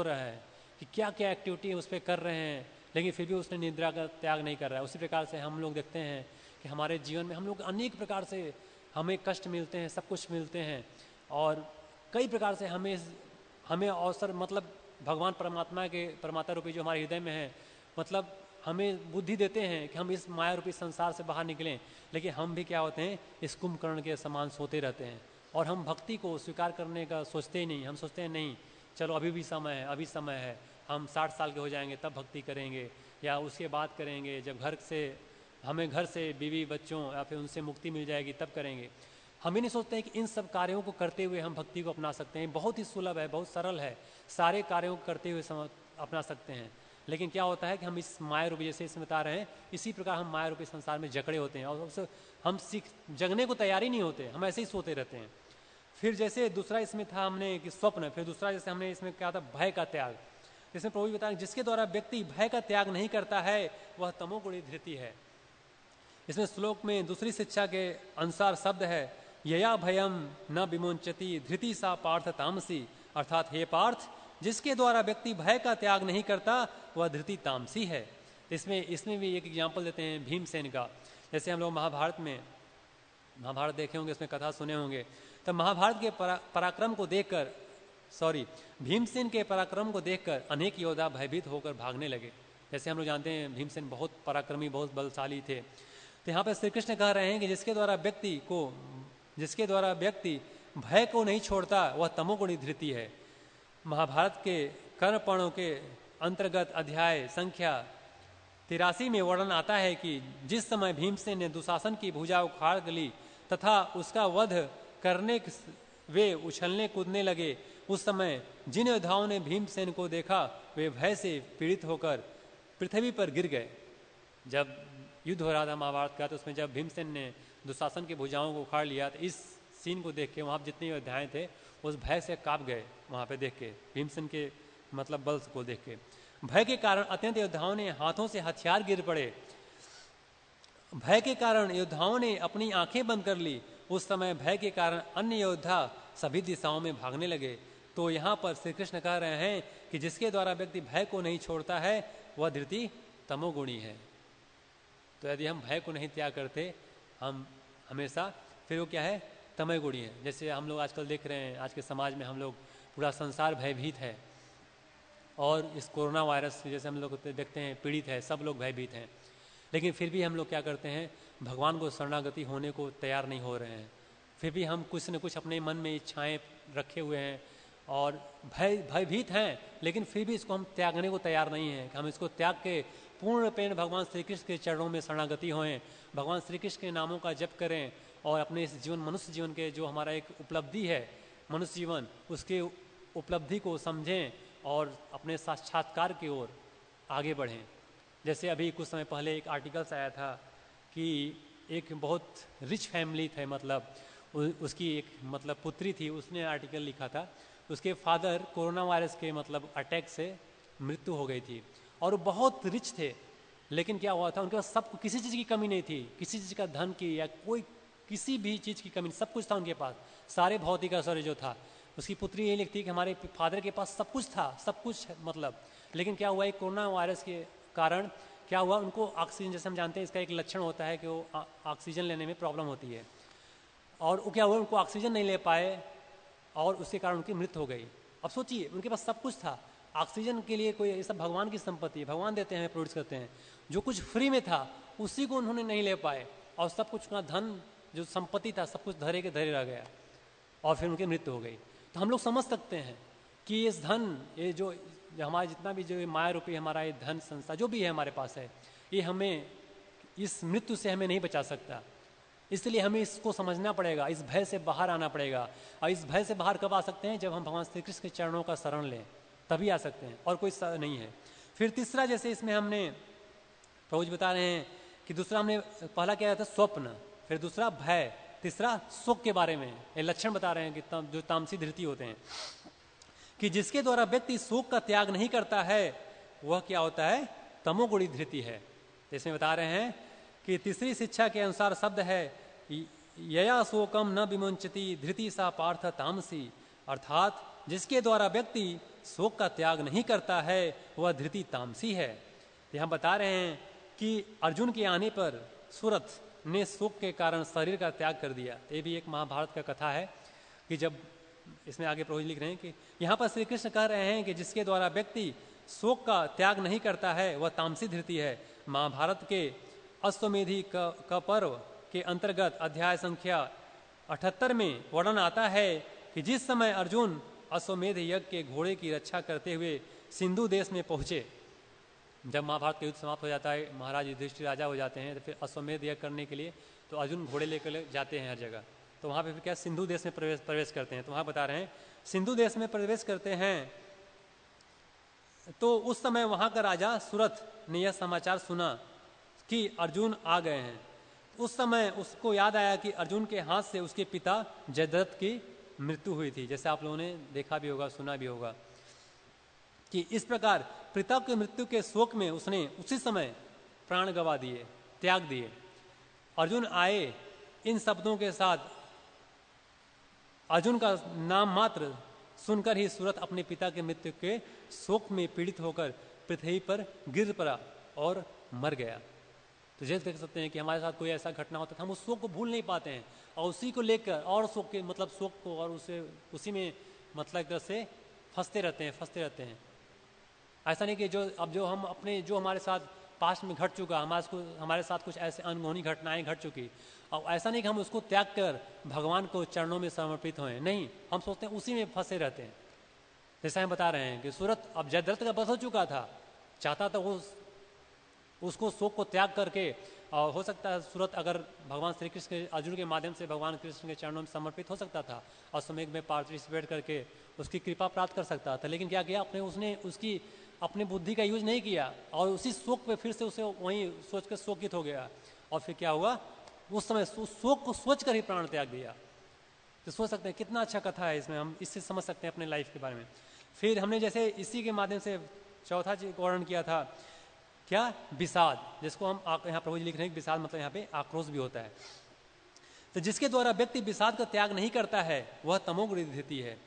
रहा है, कि क्या क्या एक्टिविटी उस पर कर रहे हैं, लेकिन फिर भी उसने निद्रा का त्याग नहीं कर रहा है। उसी प्रकार से हम लोग देखते हैं कि हमारे जीवन में हम लोग अनेक प्रकार से हमें कष्ट मिलते हैं, सब कुछ मिलते हैं, और कई प्रकार से हमें अवसर, मतलब भगवान परमात्मा रूपी जो हमारे हृदय में है, मतलब हमें बुद्धि देते हैं कि हम इस माया रूपी संसार से बाहर निकलें, लेकिन हम भी क्या होते हैं, इस कुंभकर्ण के समान सोते रहते हैं और हम भक्ति को स्वीकार करने का सोचते ही नहीं। हम सोचते हैं नहीं, चलो अभी भी समय है, अभी समय है, हम 60 साल के हो जाएंगे तब भक्ति करेंगे, या उसके बाद करेंगे जब हमें घर से बीवी बच्चों या फिर उनसे मुक्ति मिल जाएगी तब करेंगे। हम ही नहीं सोचते हैं कि इन सब कार्यों को करते हुए हम भक्ति को अपना सकते हैं। बहुत ही सुलभ है, बहुत सरल है, सारे कार्यों को करते हुए अपना सकते हैं। लेकिन क्या होता है कि हम इस माया रूपी, जैसे इसमें बता रहे हैं, इसी प्रकार हम माया रूपी संसार में जकड़े होते हैं और उससे हम जगने को तैयार ही नहीं होते, हम ऐसे ही सोते रहते हैं। फिर जैसे दूसरा इसमें था हमने कि स्वप्न, फिर दूसरा जैसे हमने इसमें क्या था, भय का त्याग। इसमें प्रभु बताया जिसके द्वारा व्यक्ति भय का त्याग नहीं करता है वह तमोगुणी धृति है। इसमें श्लोक में दूसरी शिक्षा के अनुसार शब्द है, यया भयम न विमुंचति धृति सा पार्थ तामसी, अर्थात हे पार्थ, जिसके द्वारा व्यक्ति भय का त्याग नहीं करता वह धृति तामसी है। इसमें भी एक एग्जाम्पल देते हैं भीमसेन का। जैसे हम लोग महाभारत देखे होंगे, उसमें कथा सुने होंगे, तब महाभारत के पराक्रम को देखकर, भीमसेन के पराक्रम को देखकर अनेक योद्धा भयभीत होकर भागने लगे। जैसे हम लोग जानते हैं भीमसेन बहुत पराक्रमी, बहुत बलशाली थे। तो यहाँ पर श्री कृष्ण कह रहे हैं कि जिसके द्वारा व्यक्ति भय को नहीं छोड़ता वह तमोगुणी धृति है। महाभारत के कर्ण पर्णों के अंतर्गत अध्याय संख्या 83 में वर्णन आता है कि जिस समय भीमसेन ने दुशासन की भुजा उखाड़ ली तथा उसका वध करने वे उछलने कूदने लगे, उस समय जिन योद्धाओं ने भीमसेन को देखा वे भय से पीड़ित होकर पृथ्वी पर गिर गए। जब युद्ध हो रहा था महाभारत का, तो उसमें जब भीमसेन ने दुशासन की भुजाओं को उखाड़ लिया, तो इस सीन को देख के वहाँ जितने योद्धाएं थे उस भय से कांप गए। वहाँ पे देख के भीमसेन के मतलब बल को देख के भय के कारण अत्यंत योद्धाओं ने हाथों से हथियार गिर पड़े। भय के कारण योद्धाओं ने अपनी आंखें बंद कर ली। उस समय भय के कारण अन्य योद्धा सभी दिशाओं में भागने लगे। तो यहाँ पर श्री कृष्ण कह रहे हैं कि जिसके द्वारा व्यक्ति भय को नहीं छोड़ता है वह धृति तमोगुणी है। तो यदि हम भय को नहीं त्याग करते हम हमेशा, फिर वो क्या है, तमोगुणी है। जैसे हम लोग आजकल देख रहे हैं, आज के समाज में हम लोग पूरा संसार भयभीत है और इस कोरोना वायरस जैसे हम लोग देखते हैं पीड़ित है, सब लोग भयभीत हैं, लेकिन फिर भी हम लोग क्या करते हैं, भगवान को शरणागति होने को तैयार नहीं हो रहे हैं। फिर भी हम कुछ न कुछ अपने मन में इच्छाएं रखे हुए हैं और भयभीत हैं, लेकिन फिर भी इसको हम त्यागने को तैयार नहीं हैं कि हम इसको त्याग के पूर्ण पेन भगवान श्री कृष्ण के चरणों में शरणागति होएं, भगवान श्री कृष्ण के नामों का जप करें और अपने इस जीवन, मनुष्य जीवन के जो हमारा एक उपलब्धि है मनुष्य जीवन, उसके उपलब्धि को समझें और अपने साक्षात्कार की ओर आगे बढ़ें। जैसे अभी कुछ समय पहले एक आर्टिकल्स आया था कि एक बहुत रिच फैमिली थे, मतलब उसकी एक मतलब पुत्री थी, उसने आर्टिकल लिखा था, उसके फादर कोरोना वायरस के मतलब अटैक से मृत्यु हो गई थी और वो बहुत रिच थे, लेकिन क्या हुआ था उनके पास सब किसी चीज़ की कमी नहीं थी, किसी चीज़ का धन की या कोई किसी भी चीज़ की कमी, सब कुछ था उनके पास, सारे भौतिक ऐश्वर्य जो था। उसकी पुत्री ये लिखती कि हमारे फादर के पास सब कुछ था, सब कुछ मतलब, लेकिन क्या हुआ एक कोरोना वायरस के कारण क्या हुआ उनको ऑक्सीजन, जैसे हम जानते हैं इसका एक लक्षण होता है कि वो ऑक्सीजन लेने में प्रॉब्लम होती है, और वो क्या हुआ उनको ऑक्सीजन नहीं ले पाए और उसके कारण उनकी मृत्यु हो गई। अब सोचिए उनके पास सब कुछ था, ऑक्सीजन के लिए कोई, ये सब भगवान की संपत्ति है, भगवान देते हैं, प्रोड्यूस करते हैं, जो कुछ फ्री में था उसी को उन्होंने नहीं ले पाए और सब कुछ का धन जो संपत्ति था सब कुछ धरे के धरे रह गया और फिर उनकी मृत्यु हो गई। तो हम लोग समझ सकते हैं कि इस धन, ये जो हमारा जितना भी जो माया रूपी हमारा ये धन संस्था जो भी है हमारे पास है, ये हमें इस मृत्यु से हमें नहीं बचा सकता। इसलिए हमें इसको समझना पड़ेगा, इस भय से बाहर आना पड़ेगा। और इस भय से बाहर कब आ सकते हैं? जब हम भगवान श्री कृष्ण के चरणों का शरण लें, तभी आ सकते हैं, और कोई नहीं है। फिर तीसरा, जैसे इसमें हमने प्रभु जी बता रहे हैं कि दूसरा हमने पहला क्या था स्वप्न, फिर दूसरा भय, तीसरा शोक के बारे में ये लक्षण बता रहे हैं कि जो तामसी धृति होते हैं कि जिसके द्वारा व्यक्ति शोक का त्याग नहीं करता है वह क्या होता है? तमोगुणी धृति है। इसमें बता रहे हैं कि तीसरी शिक्षा के अनुसार शब्द है यया शोकम न विमुंचति धृति सा पार्थ तामसी, अर्थात जिसके द्वारा व्यक्ति शोक का त्याग नहीं करता है वह धृति तामसी है। यहाँ बता रहे हैं कि अर्जुन के आने पर सूरथ ने शोक के कारण शरीर का त्याग कर दिया। ये भी एक महाभारत का कथा है कि जब इसमें आगे प्रभु जी लिख रहे हैं कि यहाँ पर श्री कृष्ण कह रहे हैं कि जिसके द्वारा व्यक्ति शोक का त्याग नहीं करता है वह तामसी धृति है। महाभारत के अश्वमेधी का पर्व के अंतर्गत अध्याय संख्या 78 में वर्णन आता है कि जिस समय अर्जुन अश्वमेध यज्ञ के घोड़े की रक्षा करते हुए सिंधु देश में पहुंचे, जब महाभारत का युद्ध समाप्त हो जाता है, महाराज युधिष्ठिर राजा हो जाते हैं, तो फिर अश्वमेध यज्ञ करने के लिए तो अर्जुन घोड़े लेकर जाते हैं हर जगह, तो वहाँ पे फिर क्या सिंधु देश में प्रवेश करते हैं। तो वहाँ बता रहे हैं सिंधु देश में प्रवेश करते हैं तो उस समय वहाँ का राजा सूरथ ने यह समाचार सुना कि अर्जुन आ गए हैं। उस समय उसको याद आया कि अर्जुन के हाथ से उसके पिता जयद्रथ की मृत्यु हुई थी, जैसे आप लोगों ने देखा भी होगा, सुना भी होगा कि इस प्रकार पिता की मृत्यु के शोक में उसने उसी समय प्राण गंवा दिए, त्याग दिए। अर्जुन आए, इन शब्दों के साथ अर्जुन का नाम मात्र सुनकर ही सूरथ अपने पिता के मृत्यु के शोक में पीड़ित होकर पृथ्वी पर गिर पड़ा और मर गया। तो जैसे देख सकते हैं कि हमारे साथ कोई ऐसा घटना होता है हम उस शोक को भूल नहीं पाते हैं और उसी को लेकर और शोक के मतलब शोक को और उसी में मतलब एक तरह से फंसते रहते हैं। ऐसा नहीं कि जो हम अपने जो हमारे साथ पास्ट में घट चुका, हमारे साथ कुछ ऐसे अनहोनी घटनाएं घट चुकी, और ऐसा नहीं कि हम उसको त्याग कर भगवान को चरणों में समर्पित हों, नहीं, हम सोचते हैं उसी में फंसे रहते हैं। जैसा हम बता रहे हैं कि सूरथ अब जयद्रथ का बस हो चुका था, चाहता था वो उसको शोक को त्याग करके, और हो सकता है सूरथ अगर भगवान श्री कृष्ण के अर्जुन के माध्यम से भगवान कृष्ण के चरणों में समर्पित हो सकता था और अश्वमेध में पार्टिसिपेट करके उसकी कृपा प्राप्त कर सकता था, लेकिन क्या किया उसने उसकी अपनी बुद्धि का यूज नहीं किया और उसी शोक पे फिर से उसे वहीं सोच कर शोकित हो गया, और फिर क्या हुआ उस समय शोक को सोच कर ही प्राण त्याग दिया। तो सोच सकते हैं कितना अच्छा कथा है, इसमें हम इससे समझ सकते हैं अपने लाइफ के बारे में। फिर हमने जैसे इसी के माध्यम से चौथा चीज वर्णन किया था, क्या? विषाद, जिसको हम यहाँ प्रभु जी लिख रहे हैं, विषाद मतलब यहाँ पे आक्रोश भी होता है। तो जिसके द्वारा व्यक्ति विषाद का त्याग नहीं करता है वह तमोगुणी धृति है।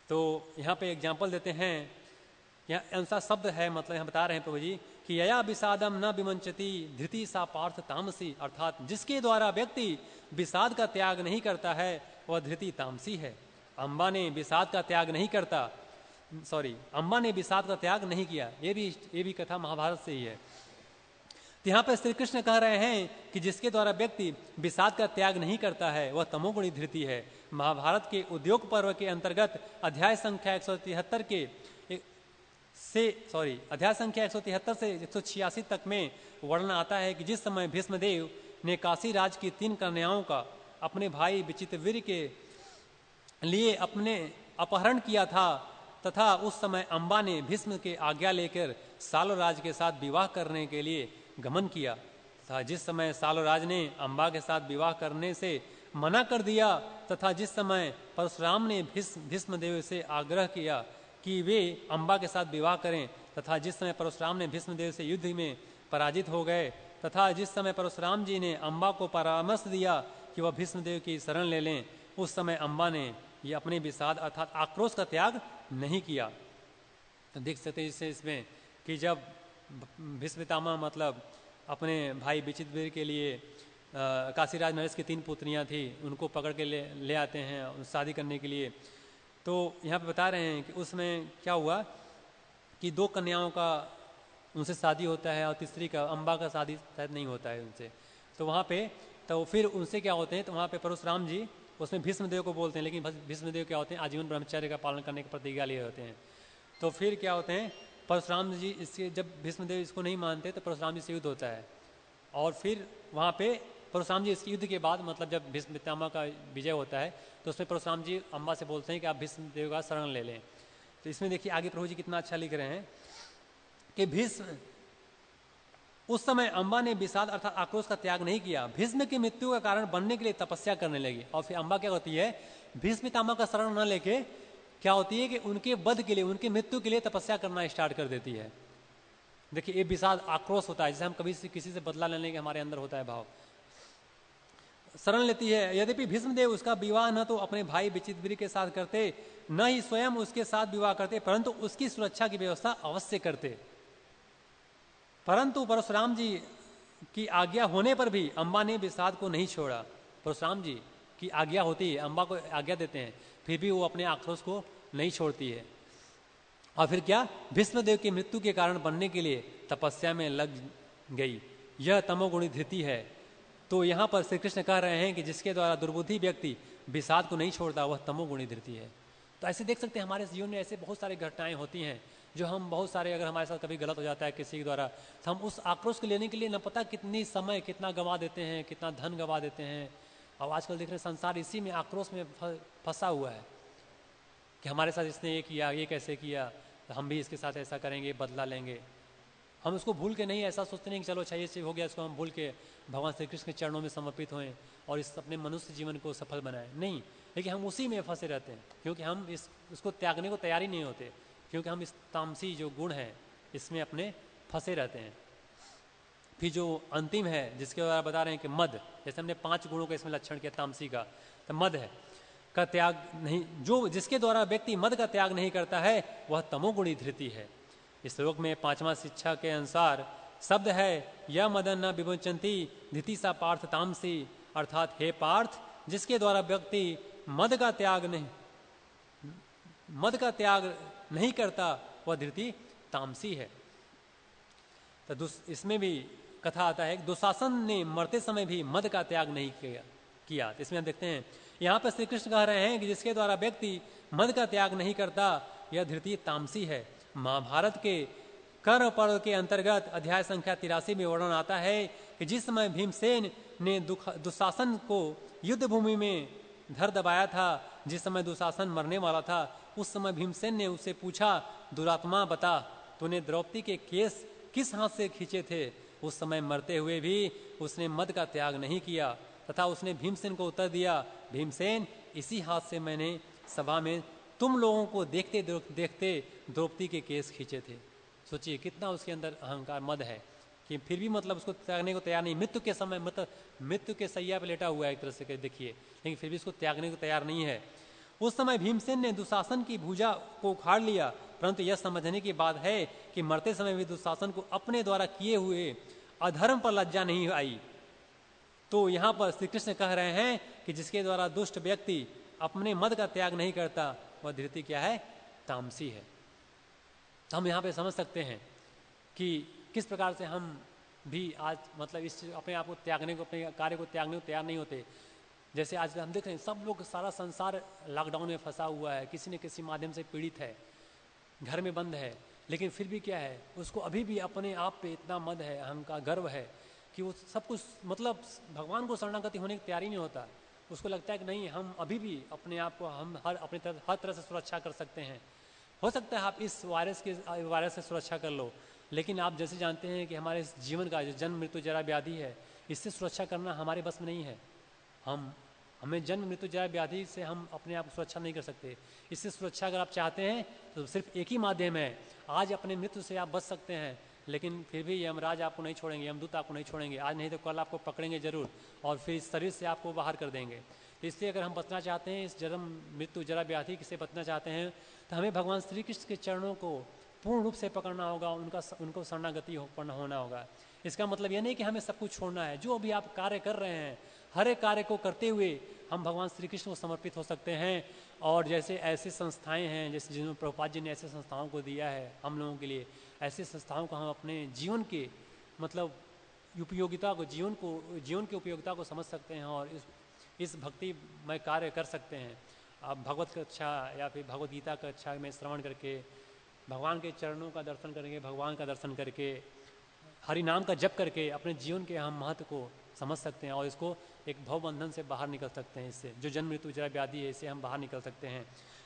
तो यहाँ पे एग्जाम्पल देते हैं, यहाँ ऐसा शब्द है, मतलब यहाँ बता रहे हैं प्रभु जी कि यया विषादम न विमंचति धृति सा पार्थ तामसी, अर्थात जिसके द्वारा व्यक्ति विषाद का त्याग नहीं करता है वह धृति तामसी है। अम्बा ने विषाद का त्याग नहीं करता, अम्बा ने विषाद का त्याग नहीं किया, ये भी कथा महाभारत से ही है। तो यहाँ पर श्री कृष्ण कह रहे हैं कि जिसके द्वारा व्यक्ति विषाद का त्याग नहीं करता है वह तमोगुणी धृति है। महाभारत के उद्योग पर्व के अंतर्गत अध्याय संख्या 173 अध्याय संख्या 173 से 186 तक में वर्णन आता है कि जिस समय भीष्मदेव ने काशी राज की 3 कन्याओं का अपने भाई विचित्रवीर्य के लिए अपने अपहरण किया था तथा उस समय अम्बा ने भीष्म के आज्ञा लेकर सालोराज के साथ विवाह करने के लिए गमन किया तथा जिस समय सालोराज ने अम्बा के साथ विवाह करने से मना कर दिया तथा जिस समय परशुराम ने भीष्मदेव से आग्रह किया कि वे अम्बा के साथ विवाह करें तथा जिस समय परशुराम ने भीष्मदेव से युद्ध में पराजित हो गए तथा जिस समय परशुराम जी ने अम्बा को परामर्श दिया कि वह भीष्मदेव की शरण ले लें, उस समय अम्बा ने ये अपने विषाद अर्थात आक्रोश का त्याग नहीं किया। तो देख सकते हैं इसमें कि जब भीष्म पितामह मतलब अपने भाई विचित्रवीर्य के लिए काशीराज नरेश की 3 पुत्रियां थी, उनको पकड़ के ले आते हैं शादी करने के लिए। तो यहाँ पे बता रहे हैं कि उसमें क्या हुआ कि 2 कन्याओं का उनसे शादी होता है और तीसरी का अम्बा का शादी शायद नहीं होता है उनसे। तो वहाँ पे तो फिर उनसे क्या होते हैं, तो वहाँ पे परशुराम जी उसमें भीष्मदेव को बोलते हैं, लेकिन भीष्मदेव क्या होते हैं आजीवन ब्रह्मचर्य का पालन करने की प्रतिज्ञा लिए होते हैं। तो फिर क्या होते हैं परशुराम जी इससे जब भीष्मदेव इसको नहीं मानते तो परशुराम जी से युद्ध होता है और फिर वहाँ पे परशुराम जी इस युद्ध के बाद मतलब जब भीष्म पितामह का विजय होता है तो उसमें परशुराम जी अम्बा से बोलते हैं कि आप भीष्मदेव का शरण ले लें। तो इसमें देखिए आगे प्रभु जी कितना अच्छा लिख रहे हैं कि भीष्म उस समय अम्बा ने विषाद अर्थात आक्रोश का त्याग नहीं किया, भीष्म की मृत्यु का कारण बनने के लिए तपस्या करने लगी। और फिर अम्बा क्या होती है भीष्म पितामह का शरण न लेके क्या होती है कि उनके वध के लिए उनकी मृत्यु के लिए तपस्या करना स्टार्ट कर देती है। देखिए ये विषाद आक्रोश होता है, जैसे हम कभी किसी से बदला लेने के हमारे अंदर होता है भाव, शरण लेती है। यद्यपि भीष्मदेव उसका विवाह न तो अपने भाई विचित्रवीर्य के साथ करते न ही स्वयं उसके साथ विवाह करते, परंतु उसकी सुरक्षा की व्यवस्था अवश्य करते। परंतु परशुराम जी की आज्ञा होने पर भी अम्बा ने विषाद को नहीं छोड़ा। परशुराम जी की आज्ञा होती है, अम्बा को आज्ञा देते हैं, फिर भी वो अपने आक्रोश को नहीं छोड़ती है। और फिर क्या भीष्मदेव की मृत्यु के कारण बनने के लिए तपस्या में लग गई। यह तमोगुणी धृति है। तो यहाँ पर श्री कृष्ण कह रहे हैं कि जिसके द्वारा दुर्बुद्धि व्यक्ति विषाद को नहीं छोड़ता वह तमोगुणी धृति है। तो ऐसे देख सकते हैं हमारे जीवन में ऐसे बहुत सारी घटनाएं होती हैं जो हम बहुत सारे अगर हमारे साथ कभी गलत हो जाता है किसी के द्वारा तो हम उस आक्रोश को लेने के लिए न पता कितनी समय कितना गंवा देते हैं, कितना धन गंवा देते हैं। और आजकल देख रहे हैं संसार इसी में आक्रोश में फंसा हुआ है कि हमारे साथ इसने ये किया, ये कैसे किया, तो हम भी इसके साथ ऐसा करेंगे, बदला लेंगे। हम उसको भूल के नहीं ऐसा सोचते नहीं कि चलो अच्छा ये चीज़ हो गया, इसको हम भूल के भगवान श्री कृष्ण के चरणों में समर्पित होएं और इस अपने मनुष्य जीवन को सफल बनाएं। नहीं, लेकिन हम उसी में फंसे रहते हैं क्योंकि हम इसको त्यागने को तैयार ही नहीं होते, क्योंकि हम इस तामसी जो गुण है इसमें अपने फंसे रहते हैं। फिर जो अंतिम है जिसके द्वारा बता रहे हैं कि मद, जैसे हमने 5 गुणों का इसमें लक्षण किया तामसी का, तो मद है का त्याग नहीं, जो जिसके द्वारा व्यक्ति मद का त्याग नहीं करता है वह तमोगुणी धृति है। इस श्लोक में 5वां शिक्षा के अनुसार शब्द है यह मदन न विमुंचन्ति धृति सा पार्थ तामसी, अर्थात हे पार्थ जिसके द्वारा व्यक्ति मद का त्याग नहीं करता वह धृति तामसी है। तो इसमें भी कथा आता है दुशासन ने मरते समय भी मद का त्याग नहीं किया। तो इसमें हम देखते हैं यहाँ पर श्री कृष्ण कह रहे हैं कि जिसके द्वारा व्यक्ति मद का त्याग नहीं करता यह धृति तामसी है। महाभारत के कर्म पर्व के अंतर्गत अध्याय संख्या 83 में वर्णन आता है कि जिस समय भीमसेन ने दुशासन को युद्ध भूमि में धर दबाया था, जिस समय दुशासन मरने वाला था, उस समय भीमसेन ने उससे पूछा दुरात्मा बता तूने द्रौपदी के केस किस हाथ से खींचे थे। उस समय मरते हुए भी उसने मद का त्याग नहीं किया तथा उसने भीमसेन को उत्तर दिया भीमसेन इसी हाथ से मैंने सभा में तुम लोगों को देखते देखते द्रौपदी के केस खींचे थे। सोचिए कितना उसके अंदर अहंकार मद है कि फिर भी मतलब उसको त्यागने को तैयार नहीं। मृत्यु के समय मतलब मृत्यु के सैया पे लेटा हुआ है एक तरह से देखिए, लेकिन फिर भी उसको त्यागने को तैयार नहीं है। उस समय भीमसेन ने दुशासन की भुजा को उखाड़ लिया, परंतु यह समझने की बात है कि मरते समय भी दुशासन को अपने द्वारा किए हुए अधर्म पर लज्जा नहीं आई। तो यहाँ पर श्री कृष्ण कह रहे हैं कि जिसके द्वारा दुष्ट व्यक्ति अपने मद का त्याग नहीं करता वह धृति क्या है, तामसी है। तो हम यहाँ पे समझ सकते हैं कि किस प्रकार से हम भी आज मतलब इस अपने आप को त्यागने को, अपने कार्य को त्यागने को तैयार नहीं होते। जैसे आज हम देख रहे हैं सब लोग, सारा संसार लॉकडाउन में फंसा हुआ है, किसी न किसी माध्यम से पीड़ित है, घर में बंद है, लेकिन फिर भी क्या है, उसको अभी भी अपने आप पे इतना मद है, अहंकार, गर्व है कि वो सब कुछ मतलब भगवान को शरणागति होने की तैयारी नहीं होता। उसको लगता है कि नहीं, हम अभी भी अपने आप को हम हर तरह से सुरक्षा कर सकते हैं। हो सकता है आप इस वायरस से सुरक्षा कर लो, लेकिन आप जैसे जानते हैं कि हमारे इस जीवन का जो जन्म मृत्यु जरा व्याधि है, इससे सुरक्षा करना हमारे बस में नहीं है। हमें जन्म मृत्यु जरा व्याधि से हम अपने आप को सुरक्षा नहीं कर सकते। इससे सुरक्षा अगर आप चाहते हैं तो सिर्फ एक ही माध्यम है। आज अपने मृत्यु से आप बच सकते हैं, लेकिन फिर भी यमराज आपको नहीं छोड़ेंगे, यमदूत आपको नहीं छोड़ेंगे। आज नहीं तो कल आपको पकड़ेंगे जरूर, और फिर इस शरीर से आपको बाहर कर देंगे। इसलिए अगर हम बचना चाहते हैं, इस जन्म मृत्यु जरा व्याधि से बचना चाहते हैं, तो हमें भगवान श्री कृष्ण के चरणों को पूर्ण रूप से पकड़ना होगा, उनको शरणागति होना होगा। इसका मतलब यह नहीं कि हमें सब कुछ छोड़ना है। जो भी आप कार्य कर रहे हैं, हर एक कार्य को करते हुए हम भगवान श्री कृष्ण को समर्पित हो सकते हैं। और जैसे ऐसी संस्थाएं हैं, जैसे जिन्होंने प्रभुपाद जी ने ऐसे संस्थाओं को दिया है हम लोगों के लिए, ऐसे संस्थाओं को हम अपने जीवन के मतलब उपयोगिता को, जीवन की उपयोगिता को समझ सकते हैं और इस भक्ति में कार्य कर सकते हैं। आप भगवत कक्षा या फिर भगवत गीता कक्षा में श्रवण करके, भगवान के चरणों का दर्शन करके, भगवान का दर्शन करके, हरि नाम का जप करके अपने जीवन के हम महत्व को समझ सकते हैं और इसको एक भव बंधन से बाहर निकल सकते हैं। इससे जो जन्म मृत्यु जरा व्याधि है, इससे हम बाहर निकल सकते हैं।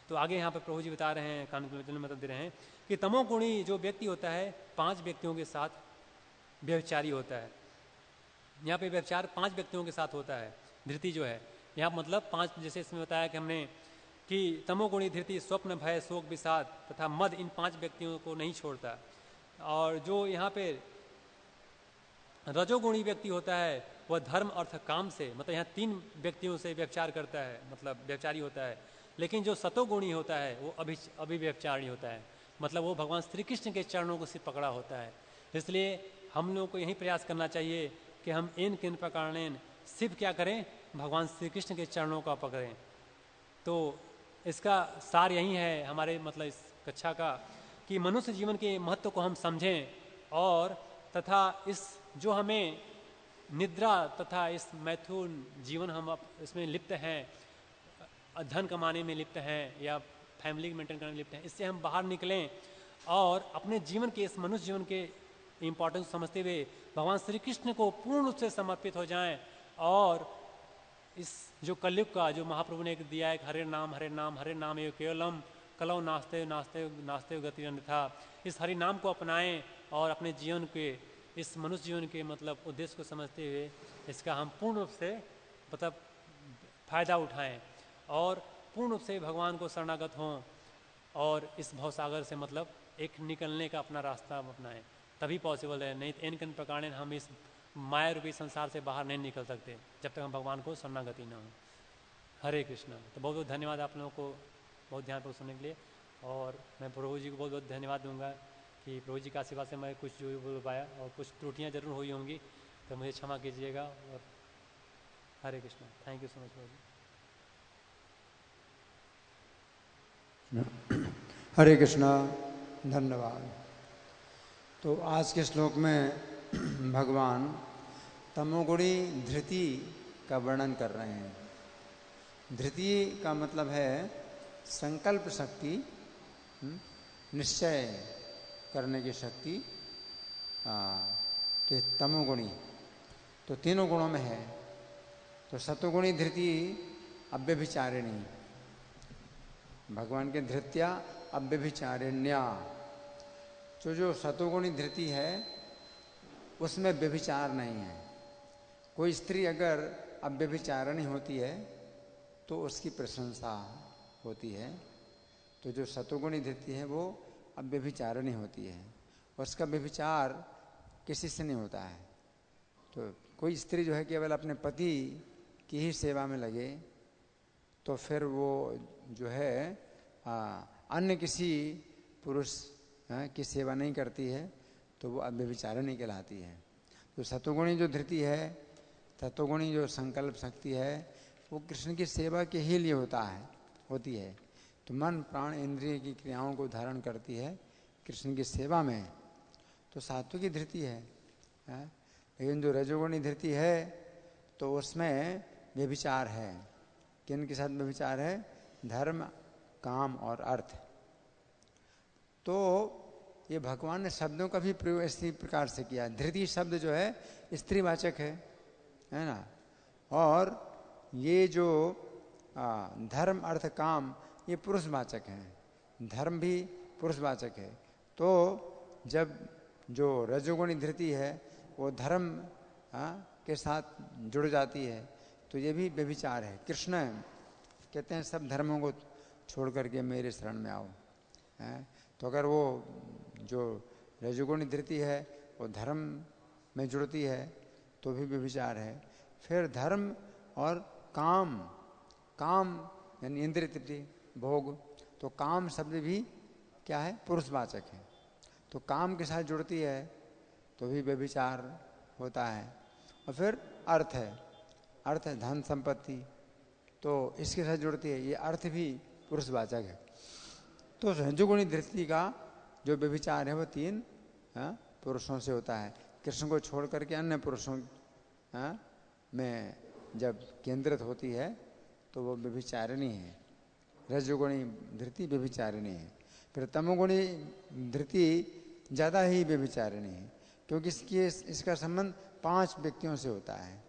तो आगे यहाँ पर प्रभु जी बता रहे हैं, कानून मतलब दे रहे हैं कि तमोगुणी जो व्यक्ति होता है 5 व्यक्तियों के साथ व्यभिचारी होता है। यहाँ पे व्यभिचार 5 व्यक्तियों के साथ होता है। धृति जो है यहाँ मतलब 5, जैसे इसमें बताया कि हमने कि तमोगुणी धृति स्वप्न भय शोक विषाद तथा मद, इन 5 व्यक्तियों को नहीं छोड़ता। और जो यहाँ पे रजोगुणी व्यक्ति होता है वह धर्म अर्थ काम से, मतलब यहाँ 3 व्यक्तियों से व्यभिचार करता है, मतलब व्यभिचारी होता है। लेकिन जो सतोगुणी होता है वो अभिव्यभिचारी होता है, मतलब वो भगवान श्री कृष्ण के चरणों को सिर्फ पकड़ा होता है। इसलिए हम लोगों को यही प्रयास करना चाहिए कि हम इन किन प्रकारेण सिर्फ क्या करें, भगवान श्री कृष्ण के चरणों का पकड़ें। तो इसका सार यही है हमारे मतलब इस कक्षा का, कि मनुष्य जीवन के महत्व को हम समझें और तथा इस जो हमें निद्रा तथा इस मैथुन जीवन हम इसमें लिप्त हैं, धन कमाने में लिप्त हैं या फैमिली मेंटेन करने में लिप्त हैं, इससे हम बाहर निकलें और अपने जीवन के, इस मनुष्य जीवन के इम्पोर्टेंस समझते हुए भगवान श्री कृष्ण को पूर्ण रूप से समर्पित हो जाएं। और इस जो कलयुग का जो महाप्रभु ने एक दिया है, हरे नाम हरे नाम हरे नाम एवं केवलम कलौ नास्ते नास्ते नास्ते गति अन्यथा, इस हरि नाम को अपनाएं और अपने जीवन के, इस मनुष्य जीवन के मतलब उद्देश्य को समझते हुए इसका हम पूर्ण रूप से मतलब फायदा उठाएं और पूर्ण रूप से भगवान को शरणागत हों और इस भवसागर से मतलब एक निकलने का अपना रास्ता अपनाएं, तभी पॉसिबल है। नहीं तो इन किन प्रकार हम इस माया रूपी संसार से बाहर नहीं निकल सकते जब तक हम भगवान को शरणागति न हो। हरे कृष्णा। तो बहुत बहुत धन्यवाद आप लोगों को बहुत ध्यानपूर्वक सुनने के लिए। और मैं प्रभु जी को बहुत बहुत धन्यवाद दूंगा कि प्रभु जी का आशीर्वाद से मैं कुछ जो बोल पाया, और कुछ त्रुटियाँ जरूर हुई होंगी तो मुझे क्षमा कीजिएगा। और Hare Krishna. Thank you so much प्रभु जी। हरे कृष्णा। धन्यवाद। तो आज के श्लोक में भगवान तमोगुणी धृति का वर्णन कर रहे हैं। धृति का मतलब है संकल्प शक्ति, निश्चय करने की शक्ति। तो तमोगुणी तो तीनों गुणों में है। तो सतोगुणी धृति अव्यभिचारिणी, भगवान के धृत्या अव्यभिचारिण्या। जो सतोगुणी धृति है उसमें व्यभिचार नहीं है। कोई स्त्री अगर अव्यभिचारिणी होती है तो उसकी प्रशंसा होती है। तो जो सतोगुणी धृति है वो अव्यभिचारिणी होती है, उसका व्यभिचार किसी से नहीं होता है। तो कोई स्त्री जो है केवल अपने पति की ही सेवा में लगे तो फिर वो जो है अन्य किसी पुरुष की सेवा नहीं करती है, तो वो अव्यभिचारिणी कहलाती है। तो सतोगुणी जो धृति है, तत्वगुणी जो संकल्प शक्ति है, वो कृष्ण की सेवा के ही लिए होती है। तो मन प्राण इंद्रिय की क्रियाओं को धारण करती है कृष्ण की सेवा में। तो सात्विकी धृति है लेकिन जो रजोगुणी धृति है तो उसमें व्यभिचार है। किन के साथ व्यभिचार है? धर्म, काम और अर्थ। तो ये भगवान ने शब्दों का भी प्रयोग इसी प्रकार से किया। धृति शब्द जो है स्त्रीवाचक है ना, और ये जो धर्म, अर्थ, काम ये पुरुषवाचक हैं। धर्म भी पुरुषवाचक है। तो जब जो रजोगुणी धृति है वो धर्म के साथ जुड़ जाती है तो ये भी व्यभिचार है। कृष्ण कहते हैं सब धर्मों को छोड़ करके मेरे शरण में आओ। तो अगर वो जो रजोगुणी धृति है वो धर्म में जुड़ती है तो भी व्यभिचार है। फिर धर्म और काम, काम यानी इंद्रिय तृप्ति, भोग, तो काम शब्द भी क्या है? पुरुषवाचक है। तो काम के साथ जुड़ती है तो भी व्यभिचार होता है। और फिर अर्थ है, अर्थ है धन संपत्ति, तो इसके साथ जुड़ती है, ये अर्थ भी पुरुषवाचक है। तो रजोगुणी धृति का जो व्यभिचार है वो 3 पुरुषों से होता है। कृष्ण को छोड़ करके अन्य पुरुषों में जब केंद्रित होती है तो वो व्यभिचारिणी है। रजोगुणी धृति व्यभिचारिणी है। फिर तमोगुणी धृति ज़्यादा ही व्यभिचारिणी है, क्योंकि इसका संबंध 5 व्यक्तियों से होता है।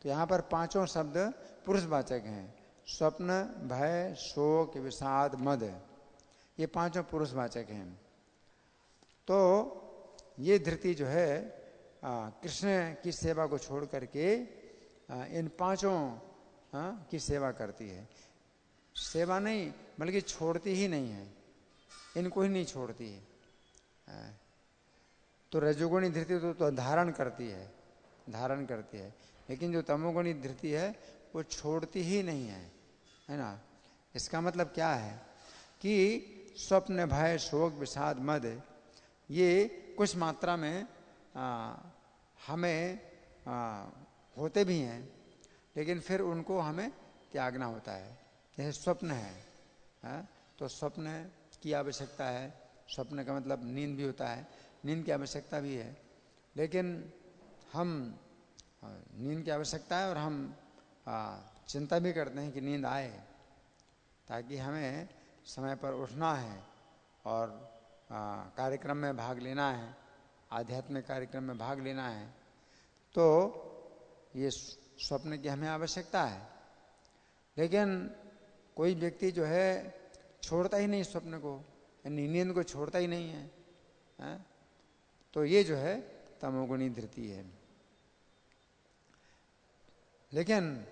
तो यहाँ पर 5 शब्द पुरुषवाचक हैं। स्वप्न, भय, शोक, विषाद, मद, ये 5 पुरुषवाचक हैं। तो ये धृति जो है कृष्ण की सेवा को छोड़ करके इन 5 की सेवा करती है। सेवा नहीं बल्कि छोड़ती ही नहीं है, इनको ही नहीं छोड़ती है। तो रजोगुणी धृति तो धारण करती है, धारण करती है, लेकिन जो तमोगुणी धृति है वो छोड़ती ही नहीं है ना। इसका मतलब क्या है कि स्वप्न, भय, शोक, विषाद, मद ये कुछ मात्रा में हमें होते भी हैं, लेकिन फिर उनको हमें त्यागना होता है। जैसे स्वप्न है तो स्वप्न की आवश्यकता है। स्वप्न का मतलब नींद भी होता है, नींद की आवश्यकता भी है, लेकिन हम नींद की आवश्यकता है और हम चिंता भी करते हैं कि नींद आए, ताकि हमें समय पर उठना है और कार्यक्रम में भाग लेना है, आध्यात्मिक कार्यक्रम में भाग लेना है। तो ये स्वप्न की हमें आवश्यकता है। लेकिन कोई व्यक्ति जो है छोड़ता ही नहीं स्वप्न को, यानी नींद को छोड़ता ही नहीं है, तो ये जो है तमोगुणी धृति है। लेकिन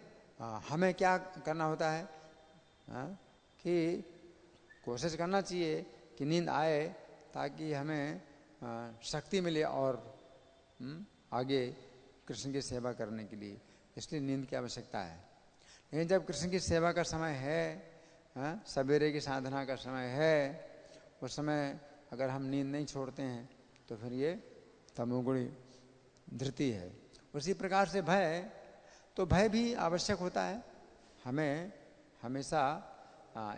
हमें क्या करना होता है कि कोशिश करना चाहिए कि नींद आए, ताकि हमें शक्ति मिले और आगे कृष्ण की सेवा करने के लिए, इसलिए नींद की आवश्यकता है। लेकिन जब कृष्ण की सेवा का समय है, सवेरे की साधना का समय है, उस समय अगर हम नींद नहीं छोड़ते हैं तो फिर ये तमोगुणी धृति है। उसी प्रकार से भय, तो भय भी आवश्यक होता है। हमें हमेशा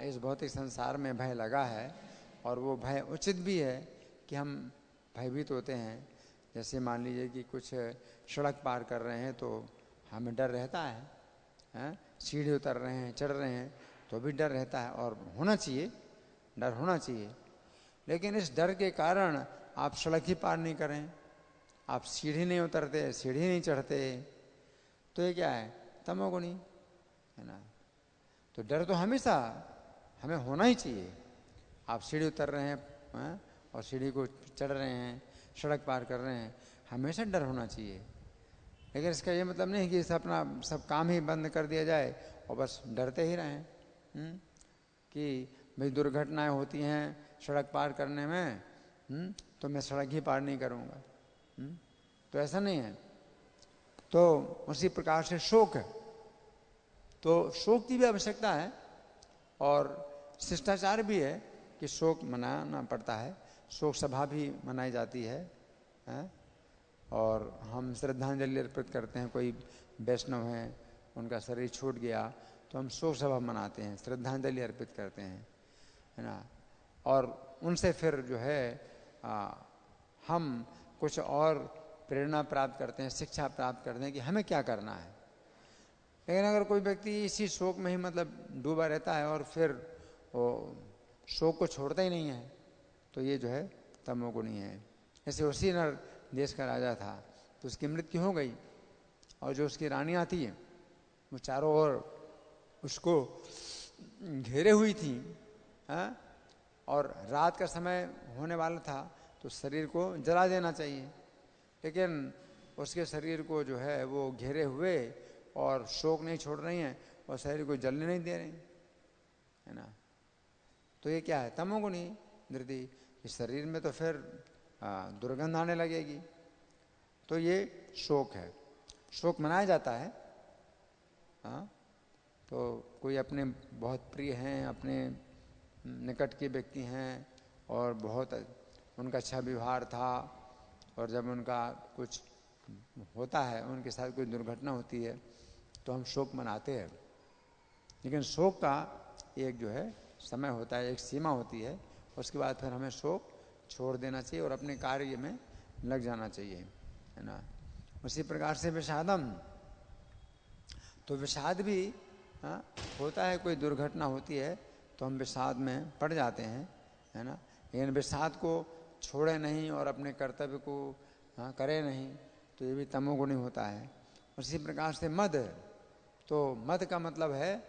इस भौतिक संसार में भय लगा है, और वो भय उचित भी है कि हम भयभीत होते हैं। जैसे मान लीजिए कि कुछ सड़क पार कर रहे हैं तो हमें डर रहता है, सीढ़ी उतर रहे हैं, चढ़ रहे हैं तो भी डर रहता है, और होना चाहिए, डर होना चाहिए। लेकिन इस डर के कारण आप सड़क ही पार नहीं करें, आप सीढ़ी नहीं उतरते, सीढ़ी नहीं चढ़ते, तो ये क्या है? तमोगुणी है ना। तो डर तो हमेशा हमें होना ही चाहिए। आप सीढ़ी उतर रहे हैं और सीढ़ी को चढ़ रहे हैं, सड़क पार कर रहे हैं, हमेशा डर होना चाहिए। लेकिन इसका ये मतलब नहीं कि अपना सब काम ही बंद कर दिया जाए और बस डरते ही रहें कि भाई दुर्घटनाएं होती हैं सड़क पार करने में, तो मैं सड़क ही पार नहीं करूँगा, तो ऐसा नहीं है। तो उसी प्रकार से शोक है, तो शोक की भी आवश्यकता है, और शिष्टाचार भी है कि शोक मनाना पड़ता है। शोक सभा भी मनाई जाती है, और हम श्रद्धांजलि अर्पित करते हैं। कोई वैष्णव हैं, उनका शरीर छूट गया तो हम शोक सभा मनाते हैं, श्रद्धांजलि अर्पित करते हैं, है ना। और उनसे फिर जो है हम कुछ और प्रेरणा प्राप्त करते हैं, शिक्षा प्राप्त करते हैं कि हमें क्या करना है। लेकिन अगर कोई व्यक्ति इसी शोक में ही मतलब डूबा रहता है और फिर वो शोक को छोड़ता ही नहीं है, तो ये जो है तमोगुणी है। ऐसे उसी नर देश का राजा था, तो उसकी मृत्यु हो गई, और जो उसकी रानी आती है वो चारों ओर उसको घेरे हुई थी, और रात का समय होने वाला था, तो शरीर को जला देना चाहिए, लेकिन उसके शरीर को जो है वो घेरे हुए और शोक नहीं छोड़ रही हैं और शरीर को जलने नहीं दे रही है ना। तो ये क्या है? तमोगुणी धृति। इस शरीर में तो फिर दुर्गंध आने लगेगी। तो ये शोक है। शोक मनाया जाता है। तो कोई अपने बहुत प्रिय हैं, अपने निकट के व्यक्ति हैं और बहुत उनका अच्छा व्यवहार था, और जब उनका कुछ होता है, उनके साथ कोई दुर्घटना होती है, तो हम शोक मनाते हैं। लेकिन शोक का एक जो है समय होता है, एक सीमा होती है, उसके बाद फिर हमें शोक छोड़ देना चाहिए और अपने कार्य में लग जाना चाहिए, है ना। उसी प्रकार से विषादम, तो विषाद भी होता है, कोई दुर्घटना होती है तो हम विषाद में पड़ जाते हैं, है ना। लेकिन विषाद को छोड़े नहीं और अपने कर्तव्य को करे नहीं, तो ये भी तमोगुणी होता है। उसी प्रकार से मद, तो मद का मतलब है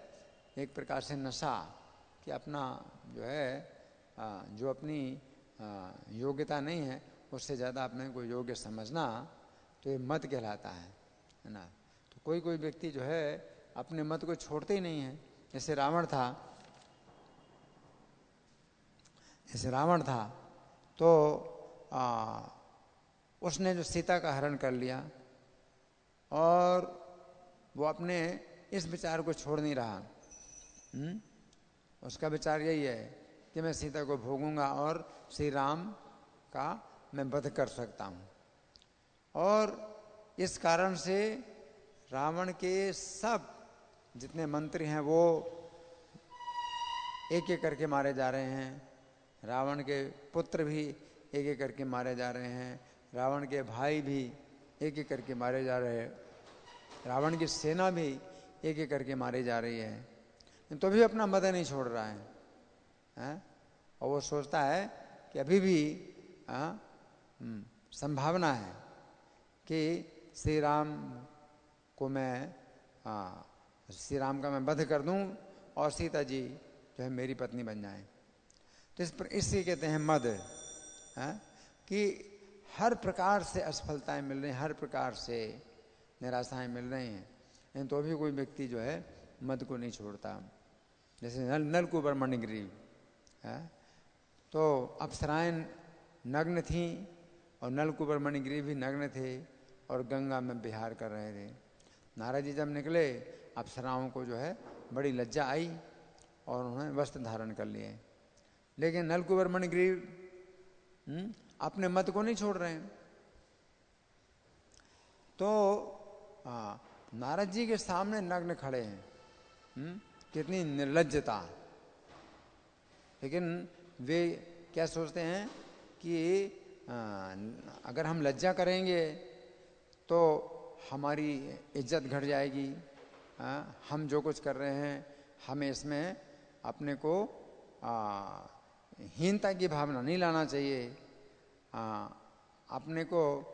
एक प्रकार से नशा, कि अपना जो है जो अपनी योग्यता नहीं है उससे ज़्यादा अपने को योग्य समझना, तो ये मद कहलाता है ना। तो कोई कोई व्यक्ति जो है अपने मत को छोड़ते ही नहीं है। जैसे रावण था, तो उसने जो सीता का हरण कर लिया और वो अपने इस विचार को छोड़ नहीं रहा। उसका विचार यही है कि मैं सीता को भोगूंगा और श्री राम का मैं वध कर सकता हूँ। और इस कारण से रावण के सब जितने मंत्री हैं वो एक एक करके मारे जा रहे हैं। रावण के पुत्र भी एक एक करके मारे जा रहे हैं। रावण के भाई भी एक एक करके मारे जा रहे हैं। रावण की सेना भी एक एक करके मारी जा रही है, तो भी अपना मद नहीं छोड़ रहा है। और वो सोचता है कि अभी भी संभावना है कि श्री राम का मैं वध कर दूं और सीता जी जो है मेरी पत्नी बन जाएं। तो इसी कहते हैं मद, कि हर प्रकार से असफलताएं मिल रही हैं, हर प्रकार से निराशाएं मिल रही हैं, लेकिन तो भी कोई व्यक्ति जो है मद को नहीं छोड़ता। जैसे नलकूबर मणिग्रीव, तो अप्सराएं नग्न थीं और नलकूबर मणिग्रीव भी नग्न थे और गंगा में विहार कर रहे थे। नारद जी जब निकले, अप्सराओं को जो है बड़ी लज्जा आई और उन्होंने वस्त्र धारण कर लिए। लेकिन नलकूबर मणिग्रीव अपने मत को नहीं छोड़ रहे हैं। तो नारद जी के सामने नग्न खड़े हैं, कितनी निर्लज्जता। लेकिन वे क्या सोचते हैं कि अगर हम लज्जा करेंगे तो हमारी इज्जत घट जाएगी, हम जो कुछ कर रहे हैं हमें इसमें अपने को हीनता की भावना नहीं लाना चाहिए, अपने को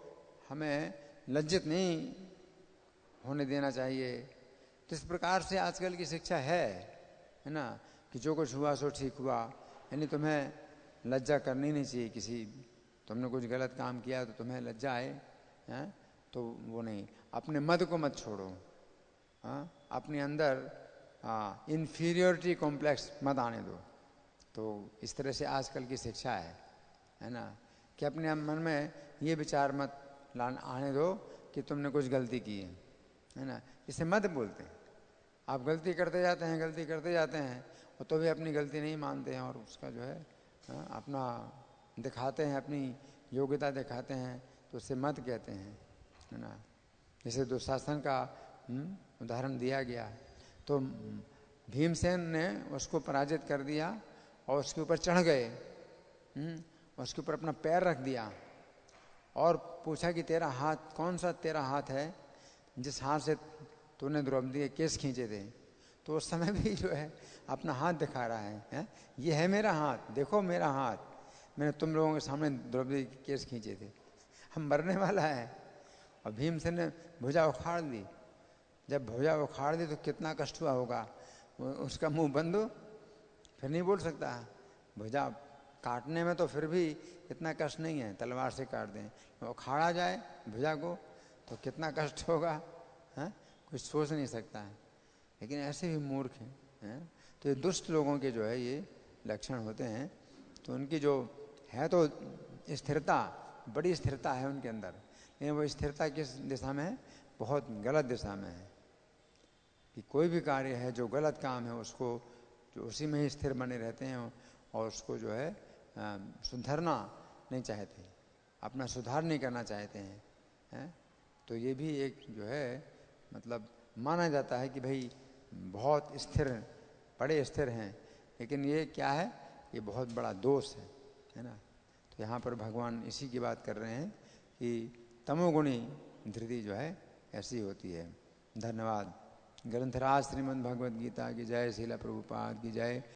हमें लज्जित नहीं होने देना चाहिए। तो इस प्रकार से आजकल की शिक्षा है ना, कि जो कुछ हुआ सो ठीक हुआ, यानी तुम्हें लज्जा करनी नहीं चाहिए। किसी तुमने कुछ गलत काम किया तो तुम्हें लज्जा आए, तो वो नहीं, अपने मद को मत छोड़ो, अपने अंदर इन्फीरियोरिटी कॉम्प्लेक्स मत आने दो। तो इस तरह से आजकल की शिक्षा है ना, कि अपने मन में ये विचार मत आने दो कि तुमने कुछ गलती की है ना। इसे मत बोलते हैं। आप गलती करते जाते हैं और तो भी अपनी गलती नहीं मानते हैं और उसका जो है अपना दिखाते हैं, अपनी योग्यता दिखाते हैं, तो उसे मत कहते हैं, है ना। जैसे दुशासन का उदाहरण दिया गया, तो भीमसेन ने उसको पराजित कर दिया और उसके ऊपर चढ़ गए, उसके ऊपर अपना पैर रख दिया और पूछा कि तेरा हाथ कौन सा तेरा हाथ है जिस हाथ से तूने द्रौपदी के केस खींचे थे, तो उस समय भी जो है अपना हाथ दिखा रहा है? ये है मेरा हाथ, देखो मेरा हाथ, मैंने तुम लोगों के सामने द्रौपदी के केस खींचे थे। हम मरने वाला है। और भीमसेन ने भुजा उखाड़ दी। जब भुजा उखाड़ दी तो कितना कष्ट हुआ होगा, उसका मुंह बंद हो, फिर नहीं बोल सकता। भुजा काटने में तो फिर भी इतना कष्ट नहीं है, तलवार से काट दें, उखाड़ा जाए भुजा को तो कितना कष्ट होगा, है? कुछ सोच नहीं सकता है। लेकिन ऐसे भी मूर्ख हैं। तो ये दुष्ट लोगों के जो है ये लक्षण होते हैं। तो उनकी जो है तो स्थिरता, बड़ी स्थिरता है उनके अंदर, लेकिन वो स्थिरता किस दिशा में है? बहुत गलत दिशा में है। कि कोई भी कार्य है जो गलत काम है उसको जो उसी में ही स्थिर बने रहते हैं और उसको जो है सुधारना नहीं चाहते, अपना सुधार नहीं करना चाहते हैं। तो ये भी एक जो है मतलब माना जाता है कि भाई बहुत स्थिर, बड़े स्थिर हैं, लेकिन ये क्या है? ये बहुत बड़ा दोष है ना। तो यहाँ पर भगवान इसी की बात कर रहे हैं कि तमोगुणी धृति जो है ऐसी होती है। धन्यवाद। ग्रंथराज श्रीमद् भगवद गीता की जय, श्रील प्रभुपाद की जय।